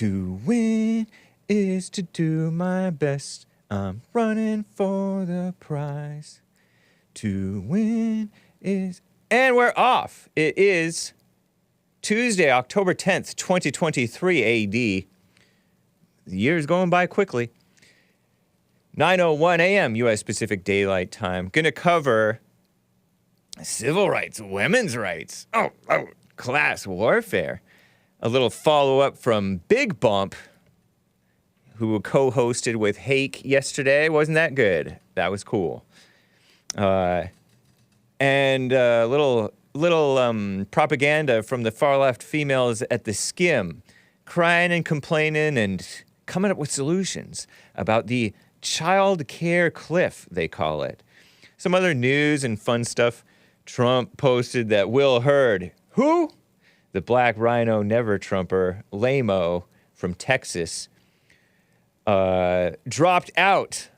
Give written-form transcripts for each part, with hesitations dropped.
To win is to do my best. I'm running for the prize. To win is... And we're off. It is Tuesday, October 10th, 2023 AD. The year's going by quickly. 9:01 a.m. U.S. Pacific Daylight Time. Gonna cover civil rights, women's rights. Oh, class warfare. A little follow-up from Big Bump, who co-hosted with Hake yesterday. Wasn't that good? That was cool. And a little propaganda from the far-left females at theSkimm, crying and complaining and coming up with solutions about the child care cliff, they call it. Some other news and fun stuff. Trump posted that Will Hurd, who? The black rhino never-Trumper, lame-o from Texas, dropped out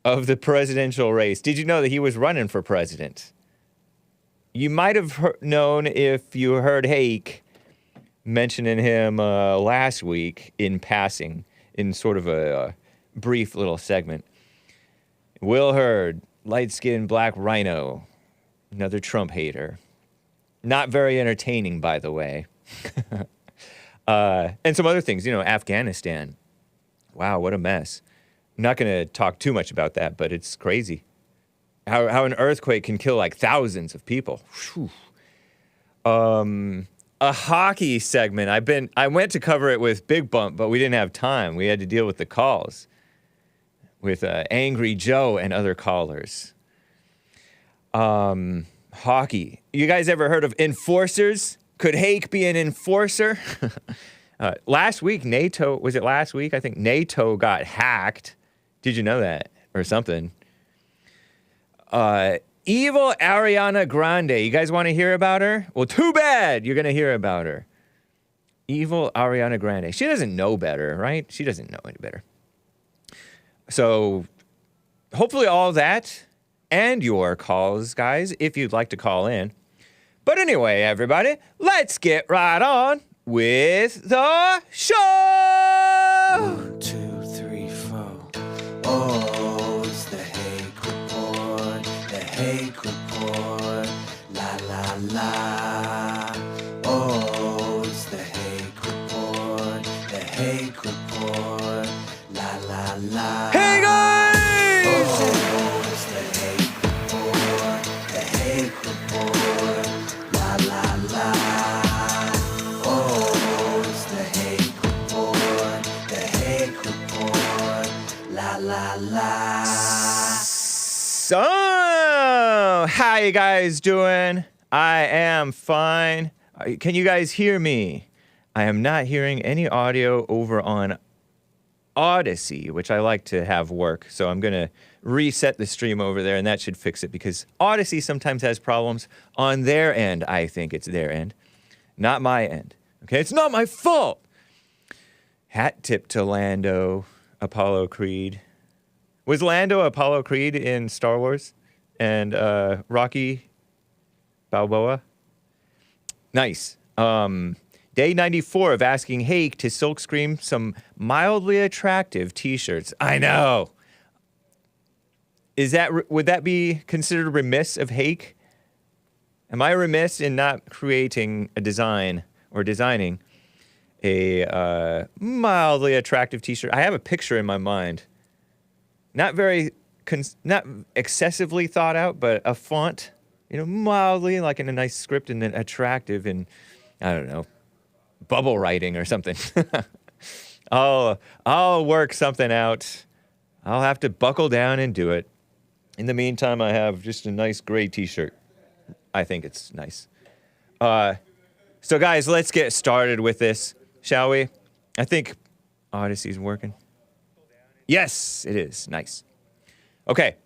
of the presidential race. Did you know that he was running for president? You might have known if you heard Hake mentioning him last week in passing, in sort of a brief little segment. Will Hurd, light-skinned black rhino, another Trump hater. Not very entertaining, by the way. And some other things, Afghanistan. Wow, what a mess. I'm not going to talk too much about that, but it's crazy. How an earthquake can kill like thousands of people. Whew. A hockey segment. I went to cover it with Big Bump, but we didn't have time. We had to deal with the calls with Angry Joe and other callers. Hockey. You guys ever heard of enforcers? Could Hake be an enforcer? Last week, NATO, was it last week? I think NATO got hacked. Did you know that? Or something. Evil Ariana Grande. You guys want to hear about her? Well, too bad you're going to hear about her. Evil Ariana Grande. She doesn't know better, right? She doesn't know any better. So, hopefully all that and your calls, guys, if you'd like to call in. But anyway, everybody, let's get right on with the show! 1, 2, 3, 4. Oh, it's the Hake Report, the Hake Report, la la la. Oh, it's the Hake Report, the Hake Report, la la la. Hey guys! Oh, it's the Hake Report, the Hake Report, la la la. Oh, it's the Hake Report, the Hake Report, la la la. So, how you guys doing? I am fine. Can you guys hear me? I am not hearing any audio over on Odyssey, which I like to have work. So I'm going to reset the stream over there, and that should fix it, because Odyssey sometimes has problems on their end. I think it's their end, not my end. Okay, it's not my fault. Hat tip to Lando, Apollo Creed. Was Lando Apollo Creed in Star Wars? And Rocky Balboa? Nice. Day 94 of asking Hake to silkscreen some mildly attractive t-shirts. I know. Would that be considered remiss of Hake? Am I remiss in not creating a design or designing a mildly attractive t-shirt? I have a picture in my mind. Not excessively thought out, but a font, mildly, like in a nice script, and then attractive in, I don't know, bubble writing or something. I'll work something out. I'll have to buckle down and do it. In the meantime, I have just a nice gray t-shirt. I think it's nice. So guys, let's get started with this, shall we? I think Odyssey's working. Yes, it is. Nice. Okay.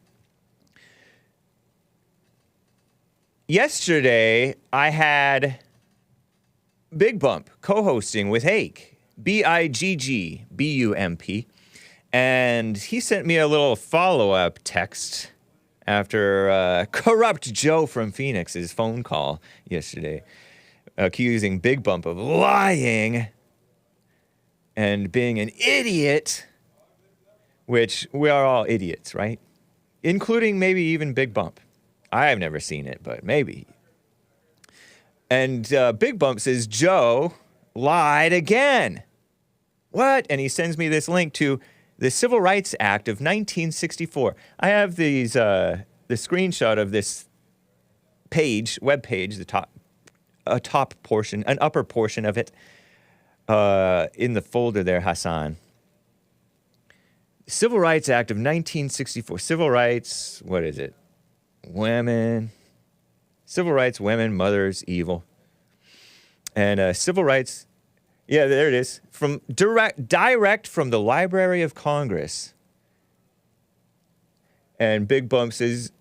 Yesterday, I had Big Bump co-hosting with Hake, BIGGBUMP, and he sent me a little follow-up text after Corrupt Joe from Phoenix's phone call yesterday, accusing Big Bump of lying. and being an idiot, which we are all idiots, right? Including maybe even Big Bump. I have never seen it, but maybe. And Big Bump says, Joe lied again. What? And he sends me this link to the Civil Rights Act of 1964. I have the screenshot of this web page, an upper portion of it, in the folder there, Hassan. Civil Rights Act of 1964. Civil rights, what is it? Women. Civil rights, women, mothers, evil. And civil rights, yeah, there it is. From direct from the Library of Congress. And Big Bump says,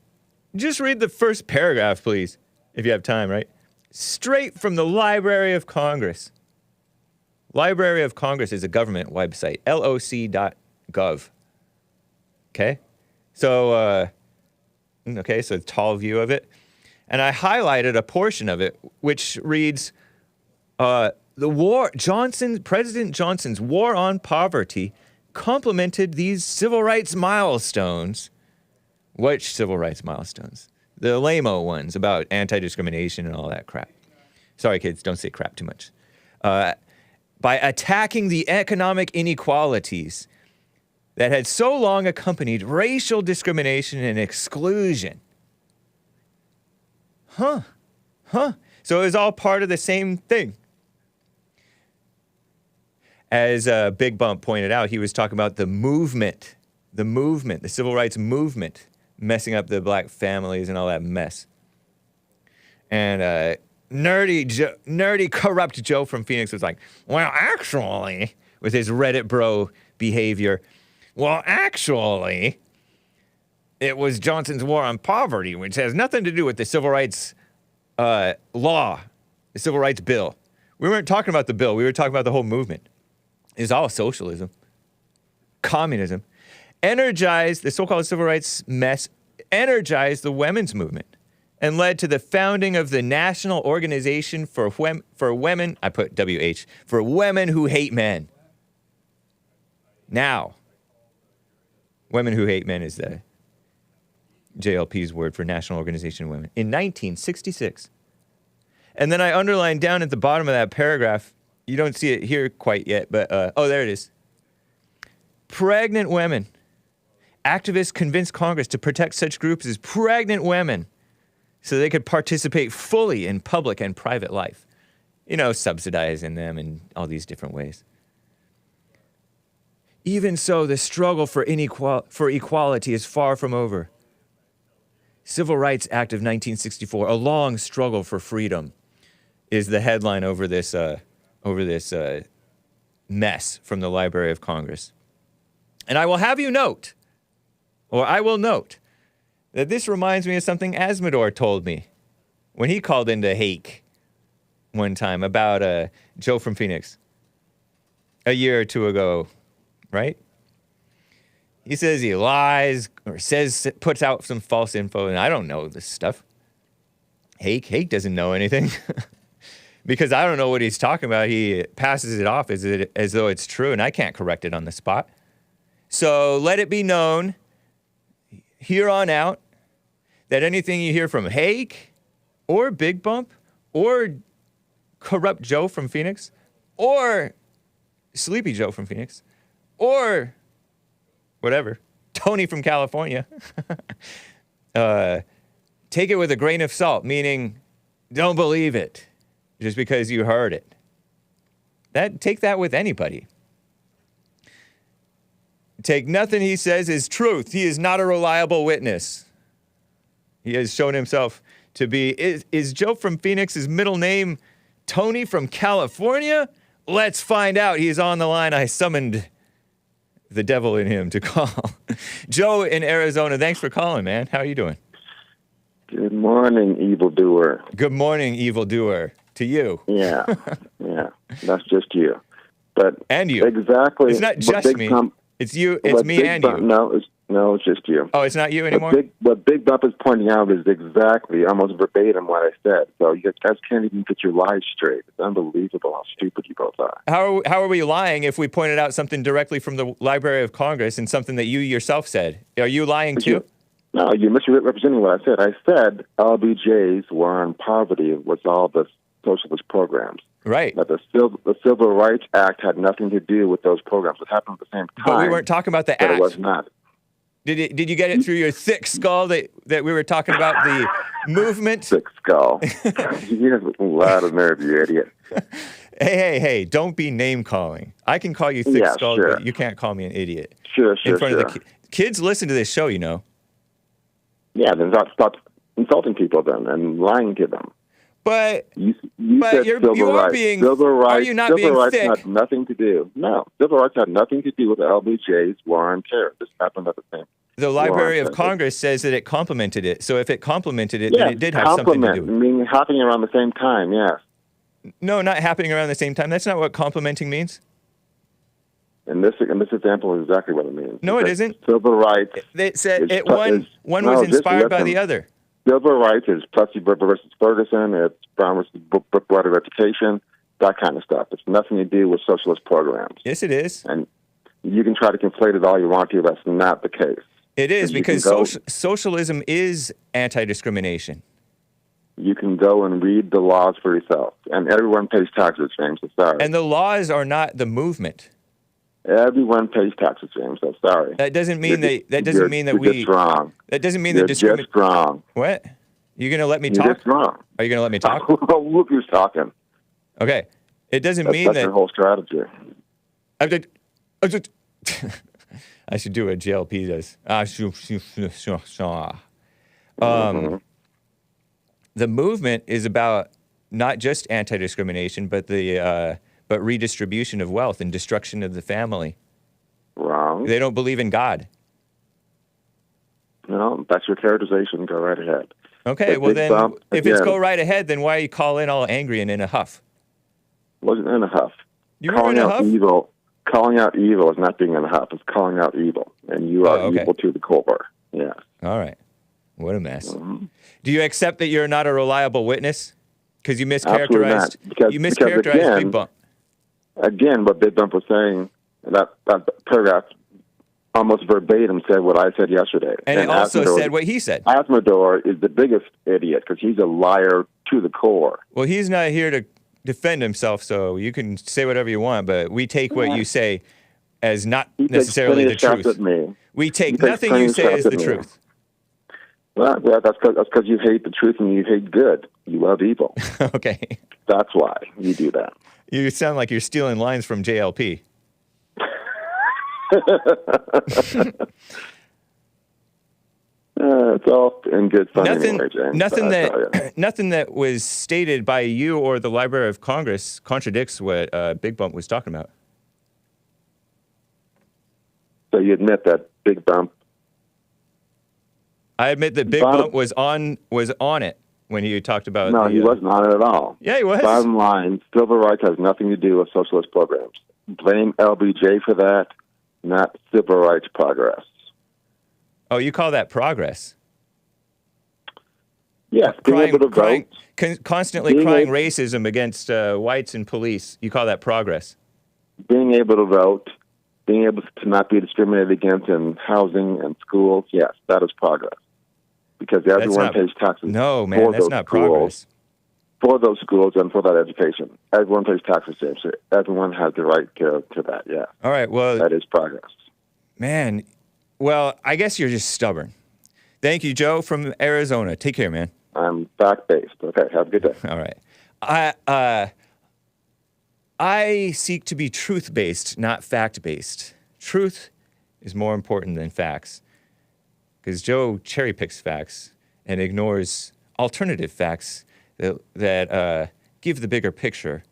just read the first paragraph, please, if you have time, right? Straight from the Library of Congress. Library of Congress is a government website, loc.gov. Okay? So, so tall view of it. And I highlighted a portion of it, which reads, President Johnson's war on poverty complemented these civil rights milestones. Which civil rights milestones? The lame-o ones about anti-discrimination and all that crap. Sorry, kids, don't say crap too much. By attacking the economic inequalities that had so long accompanied racial discrimination and exclusion. So it was all part of the same thing. As Big Bump pointed out, he was talking about the civil rights movement, messing up the black families and all that mess. And nerdy, corrupt Joe from Phoenix was like, well, actually, with his Reddit bro behavior, well, actually, it was Johnson's war on poverty, which has nothing to do with the civil rights law, the civil rights bill. We weren't talking about the bill. We were talking about the whole movement. It's all socialism, communism. Energized, the so-called civil rights mess, energized the women's movement and led to the founding of the National Organization for Women, I put WH, for Women Who Hate Men. Now, Women Who Hate Men is the JLP's word for National Organization of Women, in 1966. And then I underlined down at the bottom of that paragraph, you don't see it here quite yet, but, there it is. Pregnant women. Activists convinced Congress to protect such groups as pregnant women so they could participate fully in public and private life. Subsidizing them in all these different ways. Even so, the struggle for equality is far from over. Civil Rights Act of 1964, a long struggle for freedom, is the headline over this mess from the Library of Congress. And I will note, that this reminds me of something Asmodor told me when he called into Hake one time about Joe from Phoenix a year or two ago, right? He says he lies or puts out some false info, and I don't know this stuff. Hake doesn't know anything. Because I don't know what he's talking about. He passes it off as though it's true, and I can't correct it on the spot. So let it be known here on out that anything you hear from Hake or Big Bump or corrupt Joe from Phoenix or Sleepy Joe from Phoenix or whatever, Tony from California, take it with a grain of salt, meaning don't believe it just because you heard it. Take that with anybody. Take nothing he says as truth. He is not a reliable witness. He has shown himself to be. Is Joe from Phoenix's middle name Tony from California? Let's find out. He's on the line. I summoned the devil in him to call. Joe in Arizona, thanks for calling, man. How are you doing? Good morning, evildoer. Good morning, evildoer. To you. Yeah, that's just you. And you. Exactly. It's not just me. It's you. It's me and you. No, No, it's just you. Oh, it's not you anymore? What Big Bump is pointing out is exactly, almost verbatim, what I said. So you guys can't even get your lies straight. It's unbelievable how stupid you both are. How are we lying if we pointed out something directly from the Library of Congress and something that you yourself said? Are you lying too? No, you're misrepresenting what I said. I said LBJs were on poverty with all the socialist programs. Right. But the Civil Rights Act had nothing to do with those programs. It happened at the same time. But we weren't talking about the but act. It was not. Did you get it through your thick skull that we were talking about the movement? Thick skull. You have a lot of nerve, you idiot. Hey, don't be name-calling. I can call you thick-skulled, sure. but you can't call me an idiot. Sure. In front of the kids listen to this show, you know. Yeah, then stop insulting people then and lying to them. But you but said you civil are rights. being. Civil rights. Are you not civil being rights thick? had nothing to do. No, civil rights had nothing to do with the LBJ's war on terror. This happened at the same. The Library of Congress says that it complemented it. So if it complemented it, then it did have something to do with it. I mean, happening around the same time. Yes. No, not happening around the same time. That's not what complementing means. In this example is exactly what it means. No, it isn't. Civil rights. They said one was inspired by the other. Civil rights is Plessy versus Ferguson. It's Brown versus Board of Education. That kind of stuff. It's nothing to do with socialist programs. Yes, it is. And you can try to conflate it all you want to. That's not the case. It is because socialism is anti-discrimination. You can go and read the laws for yourself. And everyone pays taxes, James. I'm sorry. And the laws are not the movement. Everyone pays taxes, James. I'm sorry. That doesn't mean we. You're just wrong. That doesn't mean you're that just wrong. What? You gonna let me talk? You're just wrong. Are you gonna let me talk? Look who's talking. Okay. It doesn't mean that's that. Your whole strategy. I should do what JLP does. The movement is about not just anti-discrimination, but but redistribution of wealth and destruction of the family. Wrong. They don't believe in God. No, that's your characterization. Go right ahead. Okay, well then, if it's go right ahead, then why you call in all angry and in a huff? Wasn't in a huff. You were in a huff? Calling out evil is not being in a huff. It's calling out evil, and you are evil to the core. Yeah. All right. What a mess. Mm-hmm. Do you accept that you're not a reliable witness? Because you mischaracterized. You mischaracterized Big Bump. Again, what Big Bump was saying, that paragraph almost verbatim said what I said yesterday. And it also said what he said. Amador is the biggest idiot because he's a liar to the core. Well, he's not here to defend himself, so you can say whatever you want, but we take what you say as not necessarily the truth. At me. We take nothing you say as the truth. Well, that's because you hate the truth and you hate good. You love evil. Okay. That's why you do that. You sound like you're stealing lines from JLP. It's all in good fun anyway, James. Nothing that was stated by you or the Library of Congress contradicts what Big Bump was talking about. So you admit that Big Bump? I admit that Big Bump was on it when he talked about. No, he wasn't on it at all. Yeah, he was. Bottom line, civil rights has nothing to do with socialist programs. Blame LBJ for that, not civil rights progress. Oh, you call that progress? Yes, being able to vote. Constantly crying racism against whites and police. You call that progress? Being able to vote, being able to not be discriminated against in housing and schools, yes, that is progress. Because everyone pays taxes. No, man, that's not progress. For those schools and for that education. Everyone pays taxes, James. Everyone has the right to that, yeah. All right, well. That is progress. Man, well, I guess you're just stubborn. Thank you, Joe from Arizona. Take care, man. I'm fact-based. Okay, have a good day. All right. I seek to be truth-based, not fact-based. Truth is more important than facts. Because Joe cherry-picks facts and ignores alternative facts that give the bigger picture.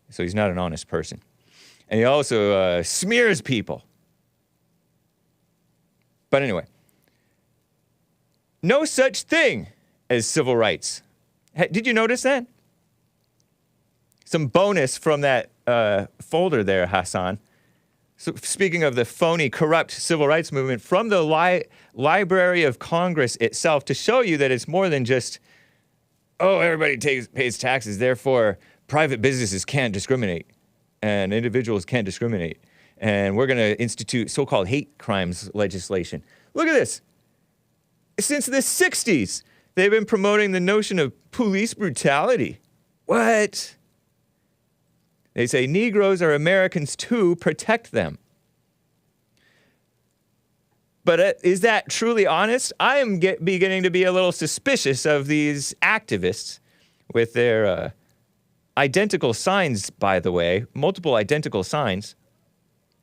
So he's not an honest person. And he also smears people. But anyway, no such thing as civil rights. Did you notice that? Some bonus from that folder there, Hassan. So speaking of the phony, corrupt civil rights movement, from the Library of Congress itself, to show you that it's more than just, oh, everybody pays taxes, therefore private businesses can't discriminate and individuals can't discriminate. And we're going to institute so-called hate crimes legislation. Look at this. Since the 60s, they've been promoting the notion of police brutality. What? They say Negroes are Americans too, protect them. But is that truly honest? I am beginning to be a little suspicious of these activists with their identical signs, by the way, multiple identical signs.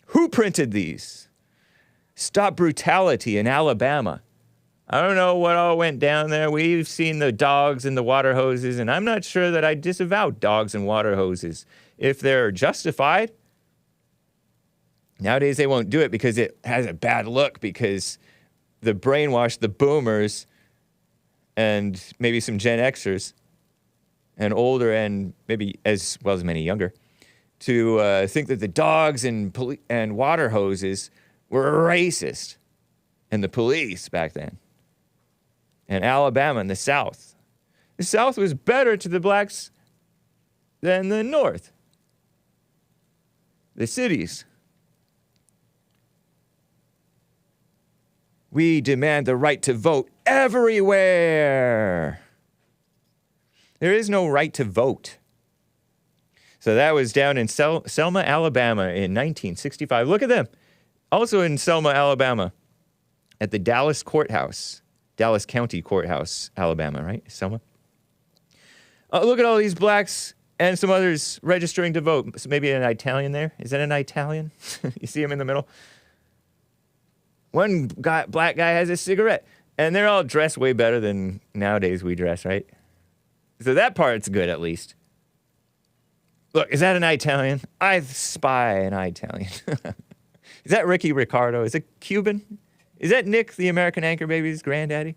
Who printed these? Stop Brutality in Alabama. I don't know what all went down there. We've seen the dogs and the water hoses, and I'm not sure that I disavow dogs and water hoses if they're justified. Nowadays, they won't do it because it has a bad look, because the brainwash, the boomers, and maybe some Gen Xers, and older, and maybe as well as many younger, to think that the dogs and water hoses were racist, and the police back then. And Alabama and the South. The South was better to the blacks than the North. The cities. We demand the right to vote everywhere. There is no right to vote. So that was down in Selma, Alabama in 1965. Look at them. Also in Selma, Alabama, at the Dallas Courthouse. Dallas County Courthouse, Alabama, right? Selma. Look at all these blacks and some others registering to vote. So maybe an Italian there. Is that an Italian? You see him in the middle? One black guy has a cigarette. And they're all dressed way better than nowadays we dress, right? So that part's good, at least. Look, is that an Italian? I spy an Italian. Is that Ricky Ricardo? Is it Cuban? Is that Nick, the American Anchor Baby's granddaddy?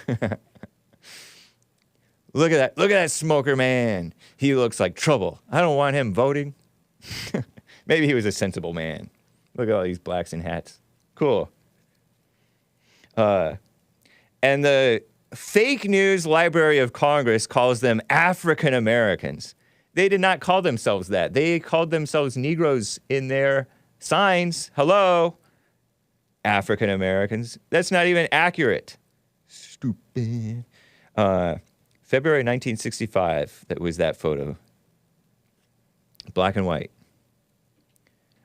Look at that. Look at that smoker man. He looks like trouble. I don't want him voting. Maybe he was a sensible man. Look at all these blacks in hats. Cool. And the fake news Library of Congress calls them African Americans. They did not call themselves that. They called themselves Negroes in their signs. Hello? African Americans. That's not even accurate. Stupid. February 1965, that was that photo. Black and white.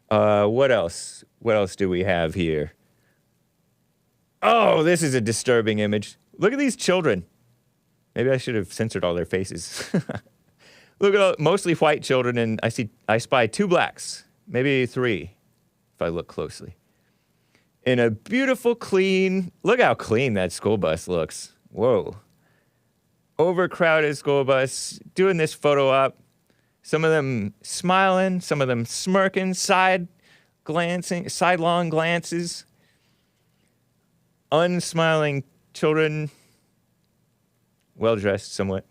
What else? What else do we have here? Oh, this is a disturbing image. Look at these children. Maybe I should have censored all their faces. Look at all, mostly white children, and I spy two blacks, maybe three, if I look closely. In a beautiful, clean, look how clean that school bus looks. Whoa. Overcrowded school bus, doing this photo op. Some of them smiling, some of them smirking, sidelong glances. Unsmiling children, well-dressed somewhat.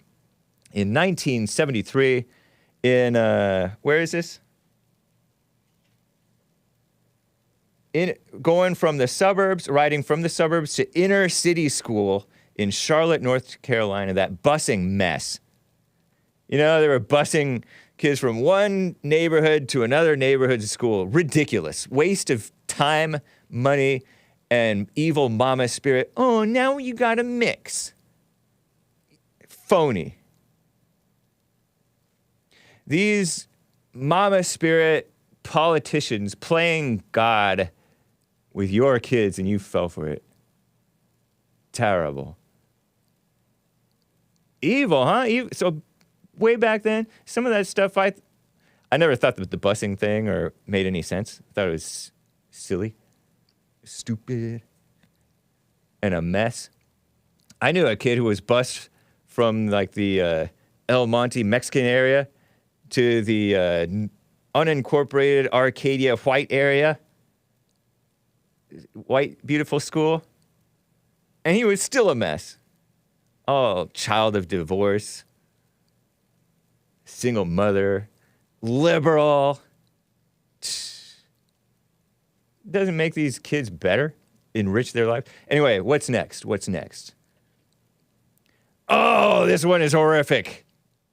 In 1973, in, where is this? Going from the suburbs, riding from the suburbs to inner city school in Charlotte, North Carolina, that busing mess. You know, they were busing kids from one neighborhood to another neighborhood school. Ridiculous. Waste of time, money, and evil mama spirit. Oh, now you gotta mix. Phony. These mama spirit politicians playing God with your kids, and you fell for it. Terrible. Evil, huh? So way back then, some of that stuff, I never thought that the busing thing or made any sense. I thought it was silly, stupid, and a mess. I knew a kid who was bused from like the El Monte Mexican area to the unincorporated Arcadia white area. White, beautiful school. And he was still a mess. Oh, child of divorce. Single mother. Liberal. Doesn't make these kids better, enrich their life. Anyway, what's next? What's next? Oh, this one is horrific.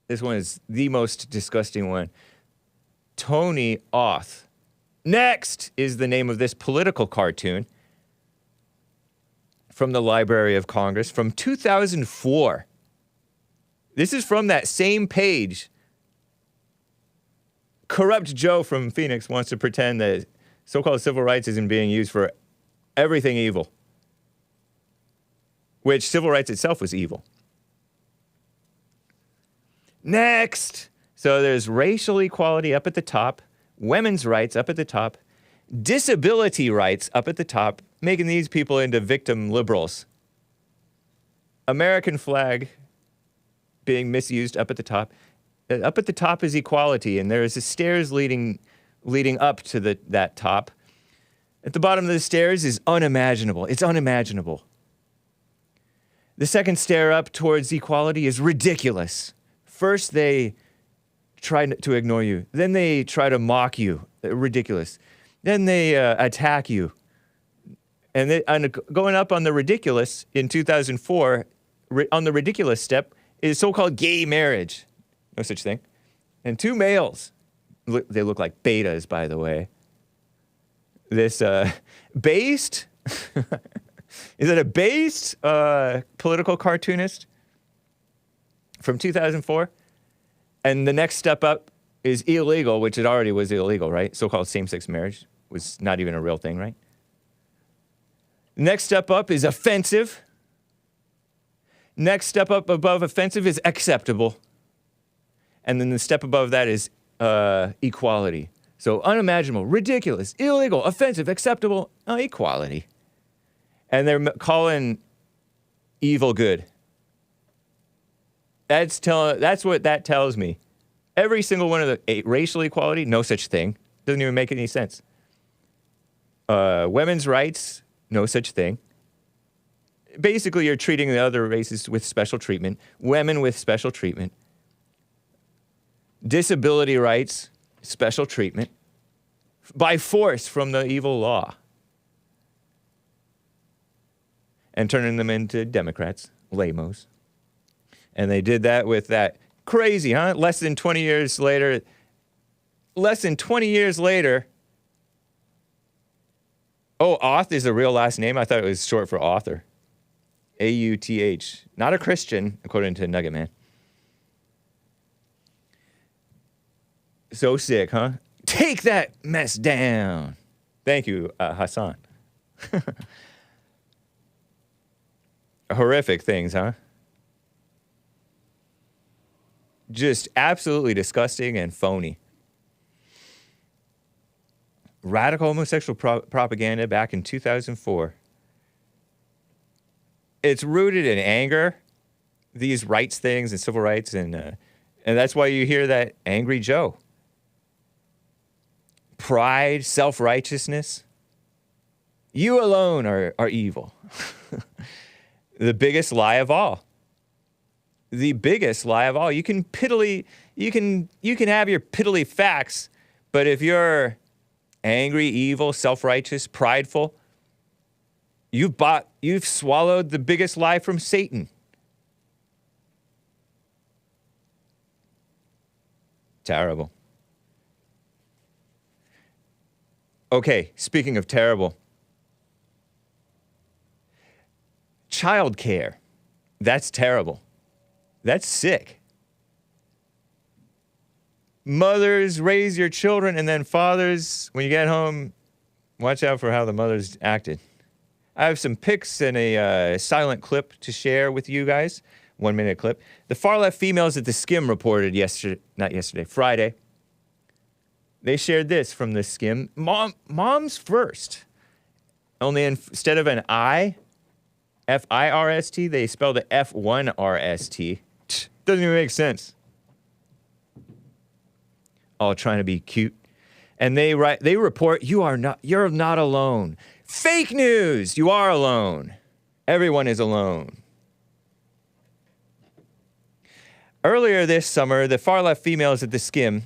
This one is the most disgusting one. Tony Auth. Next is the name of this political cartoon from the Library of Congress from 2004. This is from that same page. Corrupt Joe from Phoenix wants to pretend that so-called civil rights isn't being used for everything evil, which civil rights itself was evil. Next. So there's racial equality up at the top, women's rights up at the top, disability rights up at the top, making these people into victim liberals. American flag being misused up at the top. Up at the top is equality, and there's stairs leading up to that top. At the bottom of the stairs is unimaginable. It's unimaginable. The second stair up towards equality is ridiculous. First, they try to ignore you. Then they try to mock you. Ridiculous. Then they attack you. And going up on the ridiculous in 2004, on the ridiculous step, is so-called gay marriage. No such thing. And two males. They look like betas, by the way. This based... Is it a based political cartoonist from 2004? And the next step up is illegal, which it already was illegal, right? So-called same-sex marriage was not even a real thing, right? Next step up is offensive. Next step up above offensive is acceptable. And then the step above that is equality. So unimaginable, ridiculous, illegal, offensive, acceptable, equality. And they're calling evil good. That's what that tells me. Every single one of the racial equality, no such thing. Doesn't even make any sense. Women's rights, no such thing. Basically, you're treating the other races with special treatment. Women with special treatment. Disability rights, special treatment. By force from the evil law. And turning them into Democrats, lamos. And they did that with that crazy, huh? Less than 20 years later. Oh, Auth is a real last name? I thought it was short for author. A-U-T-H. Not a Christian, according to Nugget Man. So sick, huh? Take that mess down. Thank you, Hassan. Horrific things, huh? Just absolutely disgusting and phony. Radical homosexual propaganda back in 2004. It's rooted in anger, these rights things and civil rights, and that's why you hear that angry Joe. Pride, self-righteousness. You alone are evil. The biggest lie of all. The biggest lie of all. You can have your piddly facts, but if you're angry, evil, self-righteous, prideful, you've swallowed the biggest lie from Satan. Terrible. Okay, speaking of terrible. Childcare. That's terrible. That's sick. Mothers, raise your children, and then fathers, when you get home, watch out for how the mothers acted. I have some pics and a silent clip to share with you guys. 1 minute clip. The far-left females at theSkimm reported Friday. They shared this from theSkimm. Moms first. Only instead of an I, F-I-R-S-T, they spelled it F-1-R-S-T. Doesn't even make sense. All trying to be cute. And they report, you're not alone. Fake news! You are alone. Everyone is alone. Earlier this summer, the far-left females at theSkimm,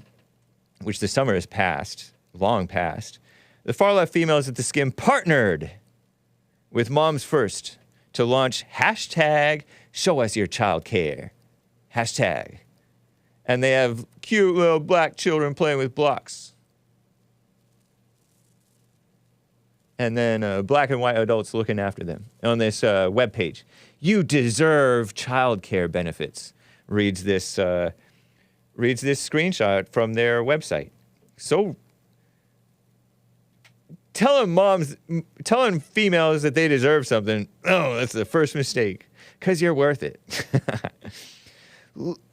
which the summer has passed, long past, The far-left females at theSkimm partnered with Moms First to launch hashtag show us your child care. Hashtag. And they have cute little black children playing with blocks. And then black and white adults looking after them on this webpage. You deserve child care benefits, reads this screenshot from their website. So telling females that they deserve something, oh, that's the first mistake, because you're worth it.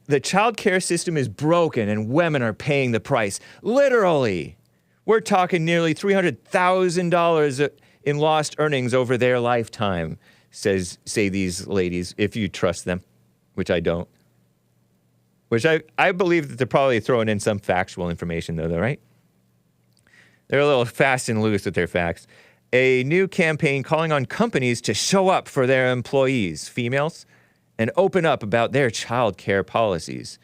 The child care system is broken and women are paying the price. Literally. We're talking nearly $300,000 in lost earnings over their lifetime, say these ladies, if you trust them, which I don't. Which I believe that they're probably throwing in some factual information, though, right? They're a little fast and loose with their facts. A new campaign calling on companies to show up for their employees, females, and open up about their child care policies.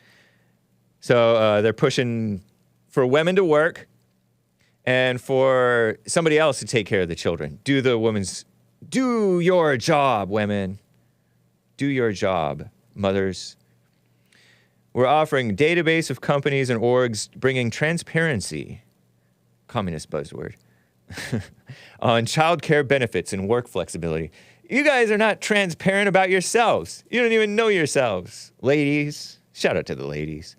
So they're pushing for women to work and for somebody else to take care of the children. Do your job, women. Do your job, mothers. We're offering a database of companies and orgs bringing transparency, communist buzzword, on child care benefits and work flexibility. You guys are not transparent about yourselves. You don't even know yourselves. Ladies, shout out to the ladies.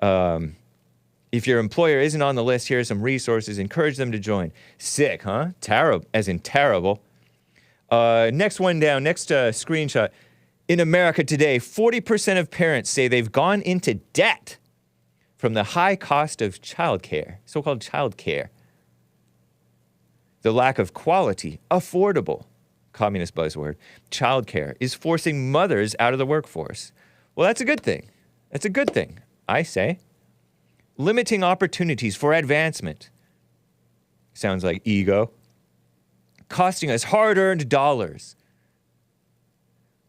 If your employer isn't on the list, here are some resources. Encourage them to join. Sick, huh? Terrible, as in terrible. Next one down, next screenshot. In America today, 40% of parents say they've gone into debt from the high cost of childcare, so-called childcare. The lack of quality, affordable, communist buzzword, childcare is forcing mothers out of the workforce. Well, that's a good thing. That's a good thing, I say. Limiting opportunities for advancement. Sounds like ego. Costing us hard-earned dollars.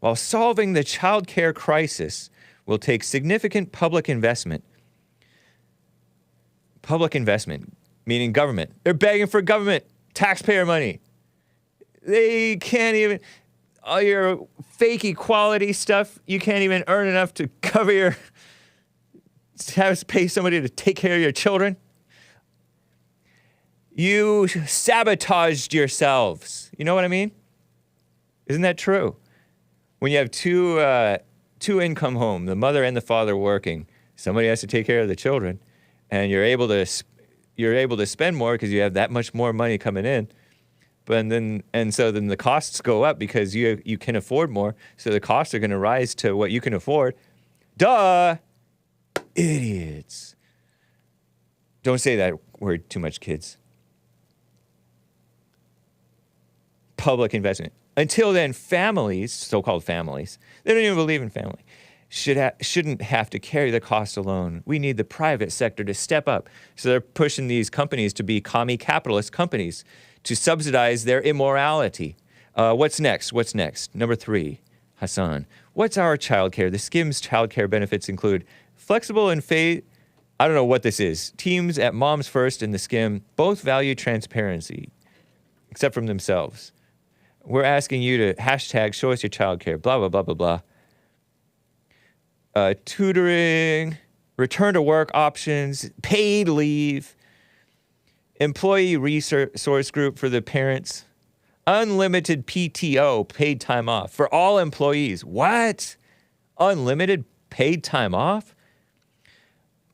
While solving the child care crisis will take significant public investment. Public investment, meaning government. They're begging for government, taxpayer money. They can't even, all your fake equality stuff, you can't even earn enough to cover your, have to pay somebody to take care of your children. You sabotaged yourselves. You know what I mean? Isn't that true? When you have two income home, the mother and the father working, somebody has to take care of the children, and you're able to spend more because you have that much more money coming in. But so then the costs go up because you can afford more, so the costs are going to rise to what you can afford. Duh! Idiots. Don't say that word too much, kids. Public investment. Until then, families, so-called families, they don't even believe in family, shouldn't have to carry the cost alone. We need the private sector to step up. So they're pushing these companies to be commie capitalist companies to subsidize their immorality. What's next? What's next? Number 3, Hassan. What's our childcare? theSkimm's childcare benefits include flexible and I don't know what this is. Teams at Moms First and theSkimm both value transparency, except from themselves. We're asking you to hashtag show us your childcare, blah, blah, blah, blah, blah. Tutoring, return to work options, paid leave, employee resource group for the parents, unlimited PTO, paid time off for all employees. What? Unlimited paid time off?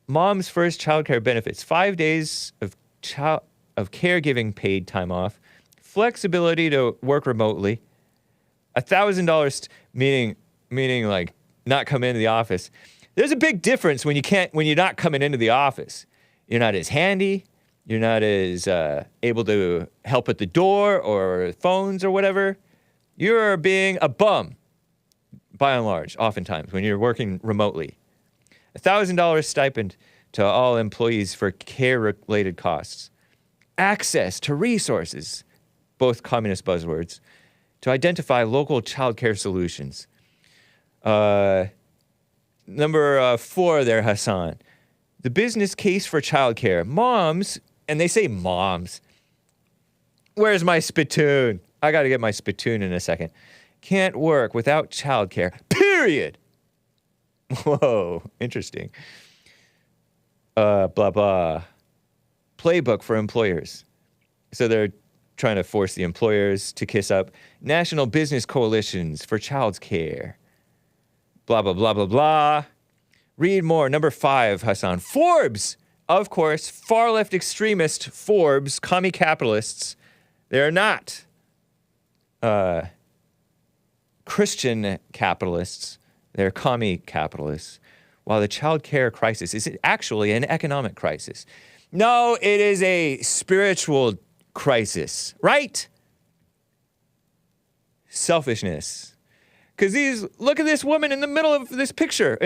Mom's First childcare benefits, 5 days of caregiving paid time off, flexibility to work remotely, $1,000, meaning like not come into the office. There's a big difference when you're not coming into the office. You're not as handy. You're not as able to help at the door or phones or whatever. You're being a bum, by and large, oftentimes, when you're working remotely. $1,000 stipend to all employees for care-related costs. Access to resources, both communist buzzwords, to identify local childcare solutions. Number 4 there, Hassan. The business case for childcare. Moms, and they say moms, Where's my spittoon? I got to get my spittoon in a second. Can't work without childcare. Period. Whoa, interesting. Blah, blah. Playbook for employers. So they're trying to force the employers to kiss up. National business coalitions for child's care. Blah, blah, blah, blah, blah. Read more. Number 5, Hassan. Forbes. Of course, far left extremist Forbes, commie capitalists. They're not Christian capitalists. They're commie capitalists. While the child care crisis is actually an economic crisis. No, it is a spiritual crisis, right? Selfishness. Because look at this woman in the middle of this picture,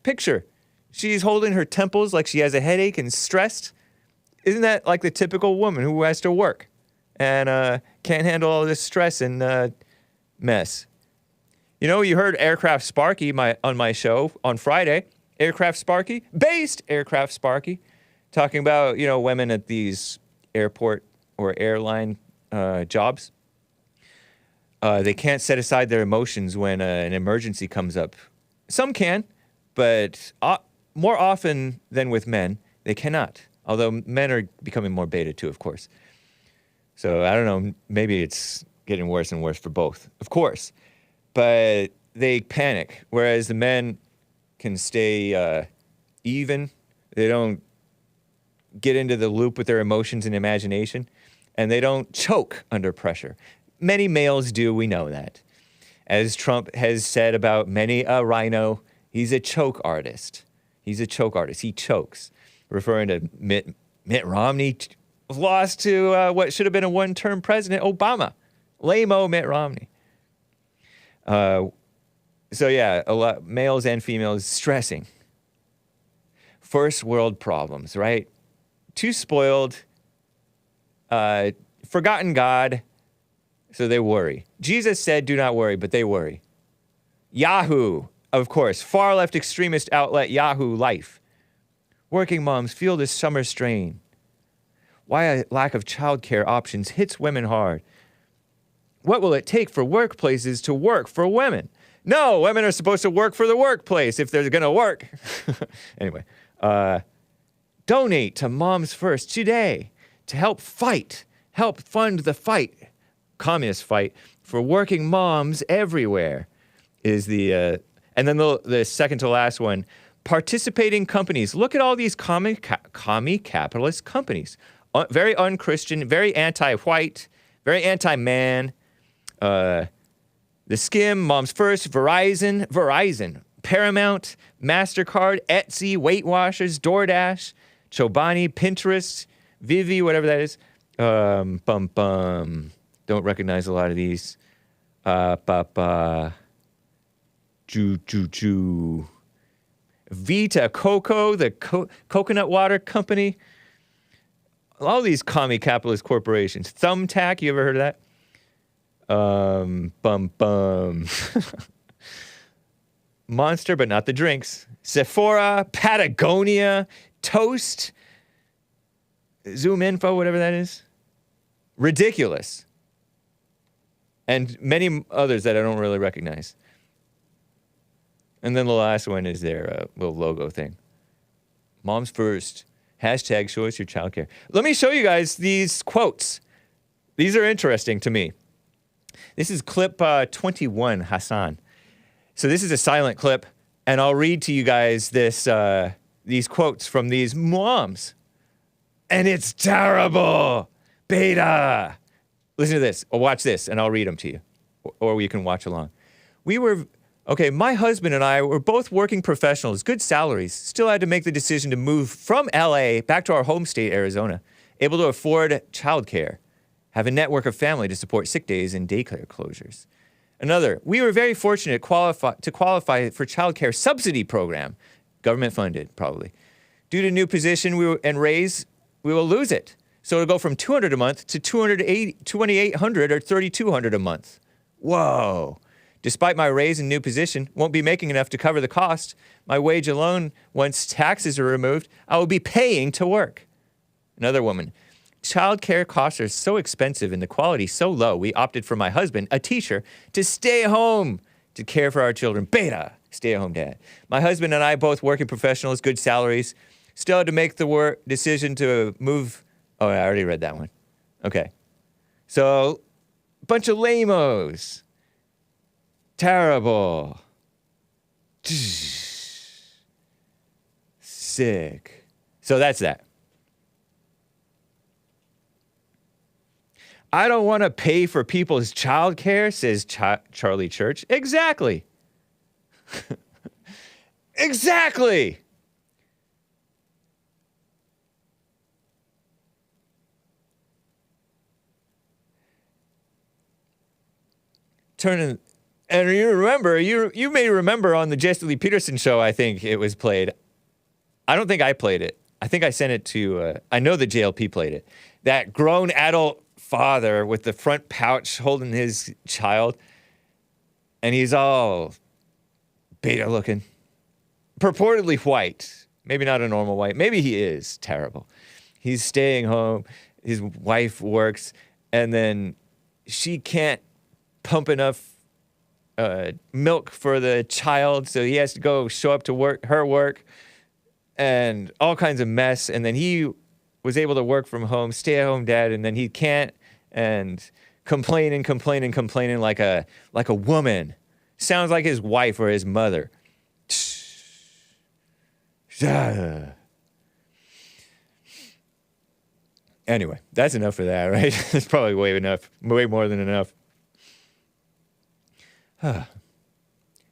picture. She's holding her temples like she has a headache and stressed. Isn't that like the typical woman who has to work and can't handle all this stress and mess? You know, you heard Aircraft Sparky on my show on Friday. Aircraft Sparky, talking about, you know, women at these airport or airline jobs. They can't set aside their emotions when an emergency comes up. Some can, but more often than with men, they cannot. Although men are becoming more beta too, of course. So I don't know, maybe it's getting worse and worse for both, of course. But they panic, whereas the men can stay even. They don't get into the loop with their emotions and imagination, and they don't choke under pressure. Many males do, we know that. As Trump has said about many a rhino, he's a choke artist. He chokes. Referring to Mitt Romney, lost to what should have been a one-term president, Obama. Lame-o Mitt Romney. So yeah, a lot males and females stressing. First world problems, right? Too spoiled, forgotten God, so they worry. Jesus said, do not worry, but they worry. Yahoo, of course, far left extremist outlet Yahoo Life. Working moms feel this summer strain. Why a lack of childcare options hits women hard. What will it take for workplaces to work for women? No, women are supposed to work for the workplace if they're going to work. Anyway, donate to Moms First today to help fund the fight, communist fight, for working moms everywhere is the, and then the second to last one, participating companies. Look at all these commie capitalist companies. Very unchristian, very anti-white, very anti-man. theSkimm, Moms First, Verizon, Paramount, MasterCard, Etsy, Weight Watchers, DoorDash, Chobani, Pinterest, Vivi, whatever that is. Don't recognize a lot of these. Vita Coco, the coconut water company. All these commie capitalist corporations. Thumbtack, you ever heard of that? Monster, but not the drinks. Sephora, Patagonia, Toast, Zoom Info, whatever that is. Ridiculous. And many others that I don't really recognize. And then the last one is their little logo thing. Moms First. Hashtag show us your childcare. Let me show you guys these quotes. These are interesting to me. This is clip 21, Hassan. So this is a silent clip, and I'll read to you guys these quotes from these moms. And it's terrible. Beta. Listen to this, or watch this, and I'll read them to you. Or you can watch along. My husband and I were both working professionals, good salaries, still had to make the decision to move from LA back to our home state, Arizona, able to afford childcare, have a network of family to support sick days and daycare closures. Another, we were very fortunate to qualify for childcare subsidy program, government funded probably. Due to new position and raise, we will lose it. So it'll go from $200 a month to $2,800 or $3,200 a month. Whoa. Despite my raise and new position, won't be making enough to cover the cost. My wage alone, once taxes are removed, I will be paying to work. Another woman, Childcare costs are so expensive and the quality so low, we opted for my husband, a teacher, to stay home to care for our children. Beta, stay-at-home dad. My husband and I, both working professionals, good salaries, still had to make the decision to move. Oh, I already read that one. Okay. So, bunch of lamos. Terrible. Sick. So that's that. I don't want to pay for people's childcare, says Charlie Church. Exactly. Exactly. And you remember, you may remember on the Jesse Lee Peterson show, I think it was played. I don't think I played it. I think I sent it to, I know the JLP played it. That grown adult father with the front pouch holding his child. And he's all beta looking. Purportedly white. Maybe not a normal white. Maybe he is terrible. He's staying home. His wife works. And then she can't pump enough milk for the child, so he has to go show up to her work, and all kinds of mess. And then he was able to work from home, stay-at-home dad, and then he can't, and complaining like a woman. Sounds like his wife or his mother. Anyway, that's enough for that, right? That's probably way more than enough.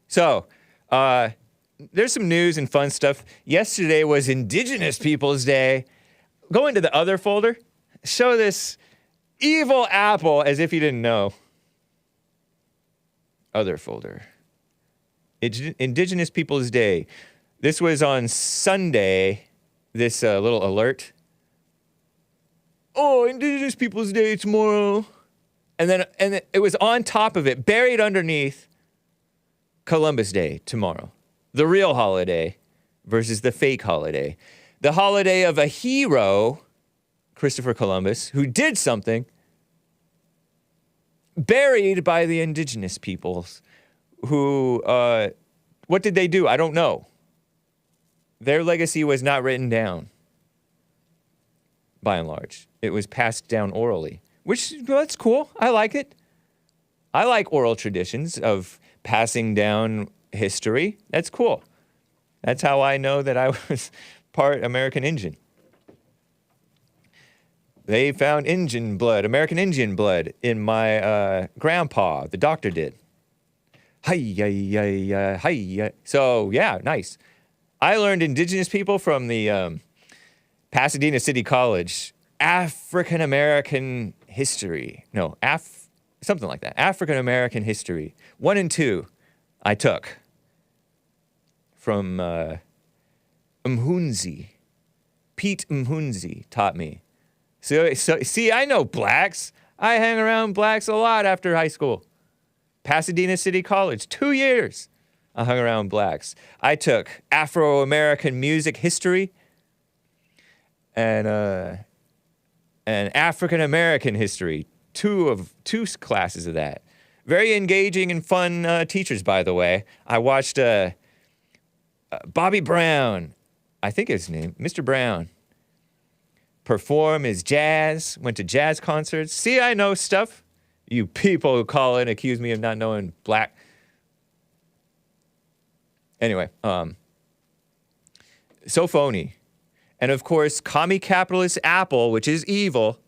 So, there's some news and fun stuff. Yesterday was Indigenous Peoples Day. Go into the other folder. Show this evil apple as if you didn't know. Other folder. Indigenous Peoples Day. This was on Sunday, this little alert. Oh, Indigenous Peoples Day tomorrow. And then it was on top of it, buried underneath Columbus Day tomorrow. The real holiday versus the fake holiday. The holiday of a hero, Christopher Columbus, who did something, buried by the indigenous peoples who, what did they do? I don't know. Their legacy was not written down, by and large. It was passed down orally. Which, well, that's cool. I like it. I like oral traditions of passing down history. That's cool. That's how I know that I was part American Indian. They found American Indian blood in my grandpa. The doctor did. Hi. So, yeah, nice. I learned indigenous people from the Pasadena City College African American history. No, something like that. African American history. 1 and 2 I took from Mhunzi. Pete Mhunzi taught me. So, see, I know blacks. I hang around blacks a lot after high school. Pasadena City College, 2 years. I hung around blacks. I took Afro-American music history and African-American history, two classes of that. Very engaging and fun teachers, by the way. I watched Bobby Brown, I think his name, Mr. Brown, perform his jazz, went to jazz concerts. See, I know stuff. You people who call in accuse me of not knowing black. Anyway, so phony. And of course, commie capitalist Apple, which is evil,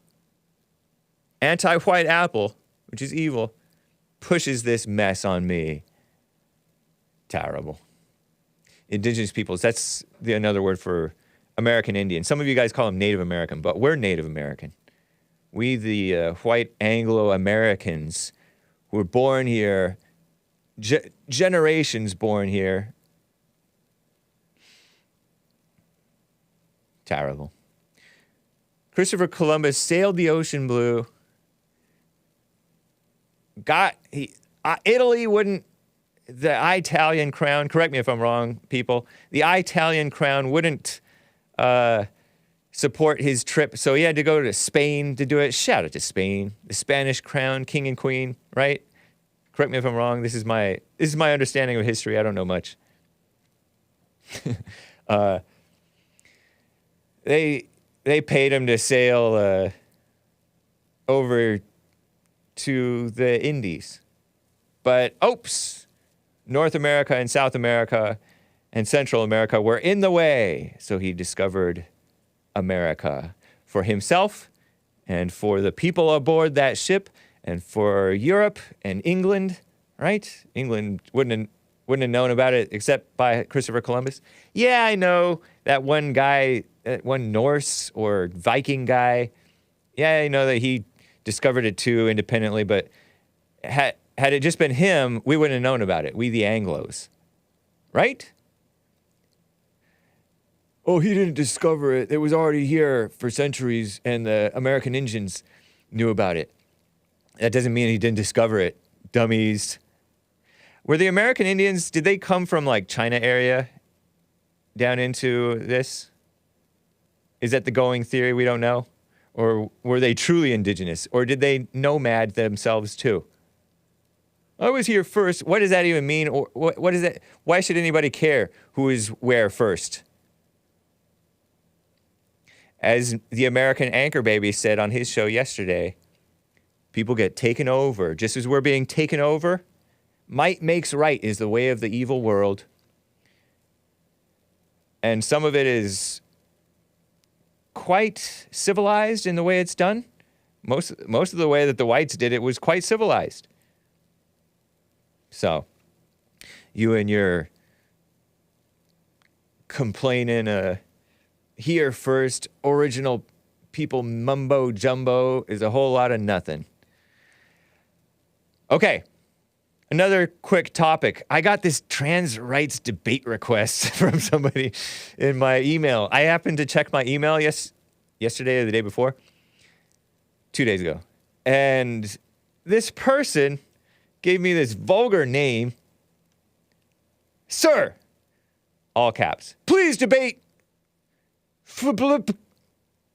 anti-white Apple, which is evil, pushes this mess on me. Terrible. Indigenous peoples, that's another word for American Indian. Some of you guys call them Native American, but we're Native American. We, the white Anglo-Americans, who were born here, generations born here. Terrible. Christopher Columbus sailed the ocean blue. Italy wouldn't, the Italian crown, correct me if I'm wrong, people, the Italian crown wouldn't support his trip. So he had to go to Spain to do it. Shout out to Spain, the Spanish crown, king and queen, right? Correct me if I'm wrong. This is my understanding of history. I don't know much. They paid him to sail over to the Indies. But, oops, North America and South America and Central America were in the way. So he discovered America for himself and for the people aboard that ship and for Europe and England, right? England wouldn't have known about it except by Christopher Columbus. Yeah, I know that one guy, that one Norse or Viking guy. Yeah, I know that he discovered it too independently, but had it just been him, we wouldn't have known about it. We the Anglos, right? Oh, he didn't discover it. It was already here for centuries, and the American Indians knew about it. That doesn't mean he didn't discover it, dummies. Were the American Indians, did they come from like China area down into this? Is that the going theory? We don't know. Or were they truly indigenous? Or did they nomad themselves too? I was here first. What does that even mean? Or what is that? Why should anybody care who is where first? As the American Anchor Baby said on his show yesterday, people get taken over. Just as we're being taken over, might makes right is the way of the evil world. And some of it is quite civilized in the way it's done. Most of the way that the whites did it was quite civilized. So, you and your complaining, here first, original people mumbo jumbo is a whole lot of nothing. Okay, another quick topic. I got this trans rights debate request from somebody in my email. I happened to check my email yesterday or the day before, 2 days ago. And this person gave me this vulgar name. Sir, all caps, please debate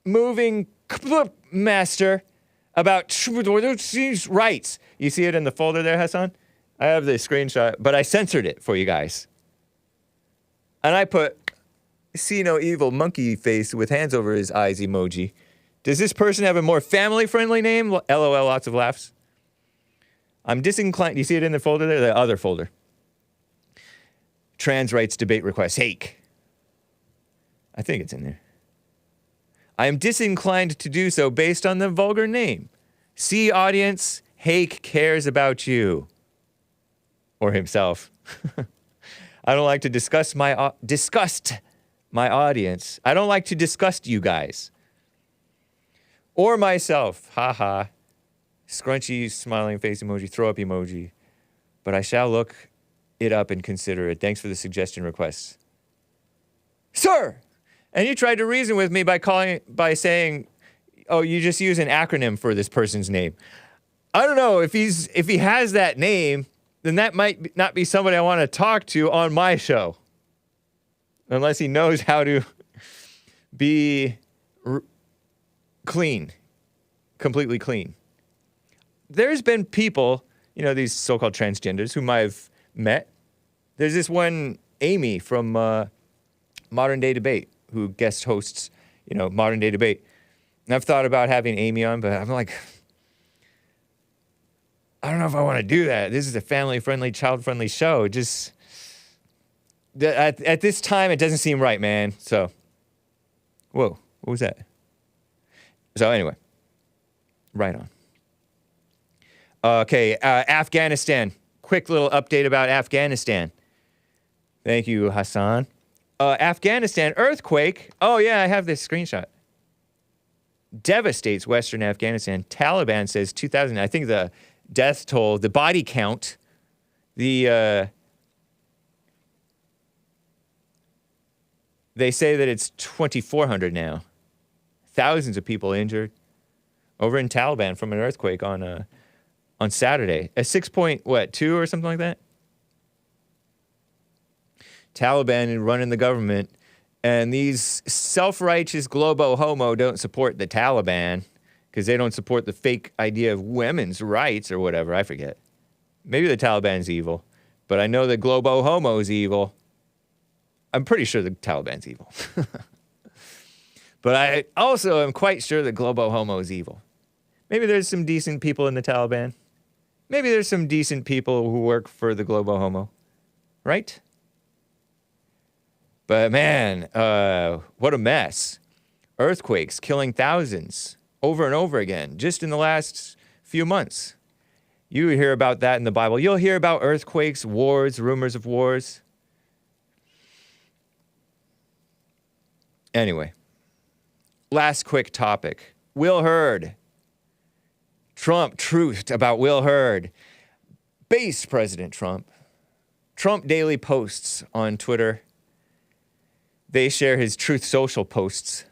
moving master about rights. You see it in the folder there, Hassan? I have the screenshot, but I censored it for you guys. And I put, see no evil monkey face with hands over his eyes emoji. Does this person have a more family-friendly name? LOL, lots of laughs. I'm disinclined. You see it in the folder there? The other folder. Trans rights debate request. Hake. I think it's in there. I am disinclined to do so based on the vulgar name. See, audience, Hake cares about you. Or himself. I don't like to disgust my audience. I don't like to disgust you guys. Or myself. Haha. Scrunchy, smiling face emoji, throw up emoji. But I shall look it up and consider it. Thanks for the suggestion requests. Sir! And you tried to reason with me by saying, oh, you just use an acronym for this person's name. I don't know, if he has that name, then that might not be somebody I want to talk to on my show. Unless he knows how to be clean, completely clean. There's been people, you know, these so-called transgenders whom I've met. There's this one Amy from Modern Day Debate who guest hosts, you know, Modern Day Debate. And I've thought about having Amy on, but I'm like, I don't know if I want to do that. This is a family-friendly, child-friendly show. Just at this time, it doesn't seem right, man. So, whoa, what was that? So anyway, right on. Okay, Afghanistan. Quick little update about Afghanistan. Thank you, Hassan. Afghanistan earthquake. Oh yeah, I have this screenshot. Devastates Western Afghanistan. Taliban says 2,000. I think the death toll, the body count, they say that it's 2,400 now. Thousands of people injured over in Taliban from an earthquake on Saturday. A 6.2 or something like that. Taliban running the government And these self-righteous globo-homo don't support the Taliban because they don't support the fake idea of women's rights or whatever. I forget. Maybe the Taliban's evil, but I know the globo-homo's evil. I'm pretty sure the Taliban's evil. But I also am quite sure the globo-homo is evil. Maybe there's some decent people in the Taliban. Maybe there's some decent people who work for the globo-homo. Right? But man, what a mess. Earthquakes killing thousands over and over again, just in the last few months. You hear about that in the Bible. You'll hear about earthquakes, wars, rumors of wars. Anyway, last quick topic. Will Hurd. Trump truthed about Will Hurd. Base President Trump. Trump daily posts on Twitter. They share his Truth Social posts.